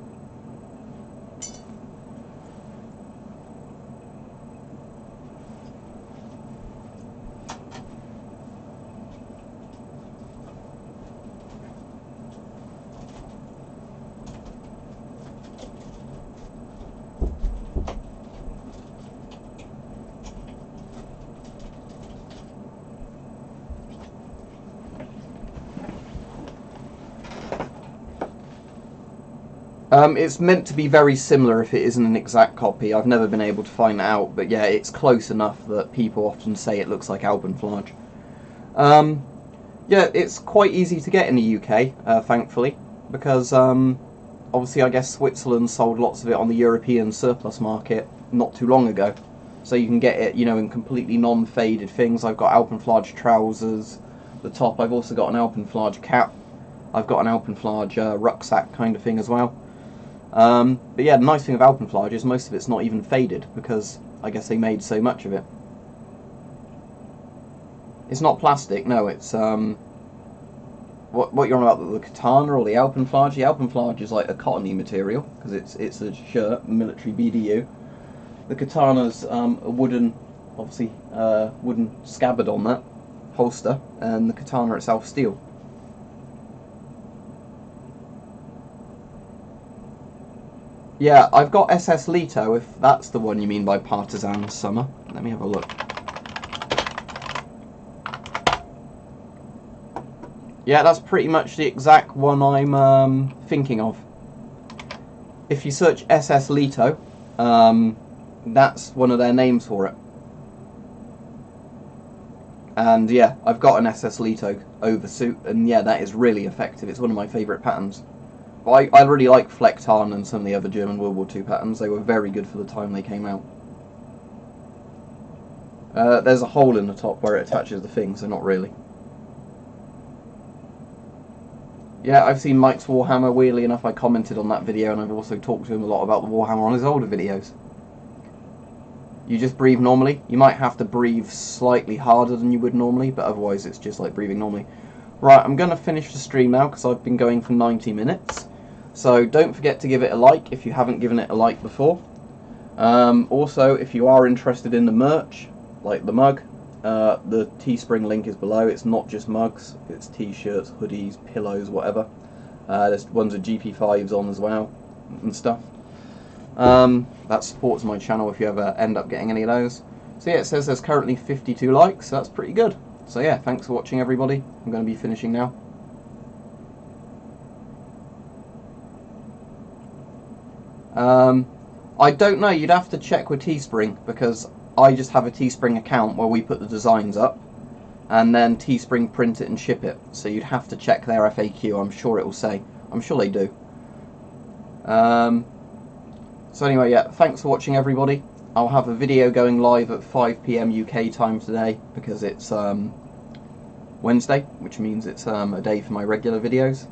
It's meant to be very similar if it isn't an exact copy. I've never been able to find it out, but yeah, it's close enough that people often say it looks like Alpenflage. Yeah, it's quite easy to get in the UK, thankfully, because obviously I guess Switzerland sold lots of it on the European surplus market not too long ago. So you can get it, you know, in completely non-faded things. I've got Alpenflage trousers, the top. I've also got an Alpenflage cap. I've got an Alpenflage rucksack kind of thing as well. But yeah, the nice thing of Alpenflage is most of it's not even faded, because I guess they made so much of it. It's not plastic, no, it's what you're on about, the katana or the Alpenflage? The Alpenflage is like a cottony material, because it's a shirt, military BDU. The katana's a wooden, obviously, wooden scabbard on that, holster, and the katana itself steel. Yeah, I've got SS Leto, if that's the one you mean by Partisan Summer. Let me have a look. Yeah, that's pretty much the exact one I'm thinking of. If you search SS Leto, that's one of their names for it. And yeah, I've got an SS Leto oversuit, and yeah, that is really effective. It's one of my favourite patterns. I really like Flecktarn and some of the other German World War II patterns. They were very good for the time they came out. There's a hole in the top where it attaches the thing, so not really. Yeah, I've seen Mike's Warhammer. Weirdly enough, I commented on that video, and I've also talked to him a lot about the Warhammer on his older videos. You just breathe normally. You might have to breathe slightly harder than you would normally, but otherwise it's just like breathing normally. Right, I'm going to finish the stream now because I've been going for 90 minutes. So don't forget to give it a like if you haven't given it a like before. Also, if you are interested in the merch, like the mug, the Teespring link is below. It's not just mugs, it's t-shirts, hoodies, pillows, whatever. There's ones with GP5s on as well and stuff. That supports my channel if you ever end up getting any of those. So yeah, it says there's currently 52 likes, so that's pretty good. So yeah, thanks for watching everybody. I'm going to be finishing now. I don't know, you'd have to check with Teespring, because I just have a Teespring account where we put the designs up, and then Teespring print it and ship it. So you'd have to check their FAQ, I'm sure it will say. I'm sure they do. So anyway, yeah, thanks for watching everybody. I'll have a video going live at 5 PM UK time today, because it's Wednesday, which means it's a day for my regular videos.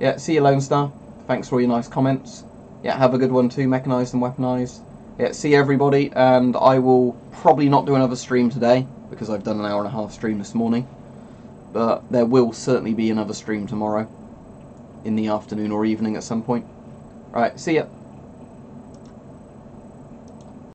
Yeah, see you Lone Star. Thanks for all your nice comments. Yeah, have a good one too, Mechanised and Weaponized. Yeah, see everybody, and I will probably not do another stream today, because I've done an hour-and-a-half stream this morning. But there will certainly be another stream tomorrow, in the afternoon or evening at some point. Right, see ya.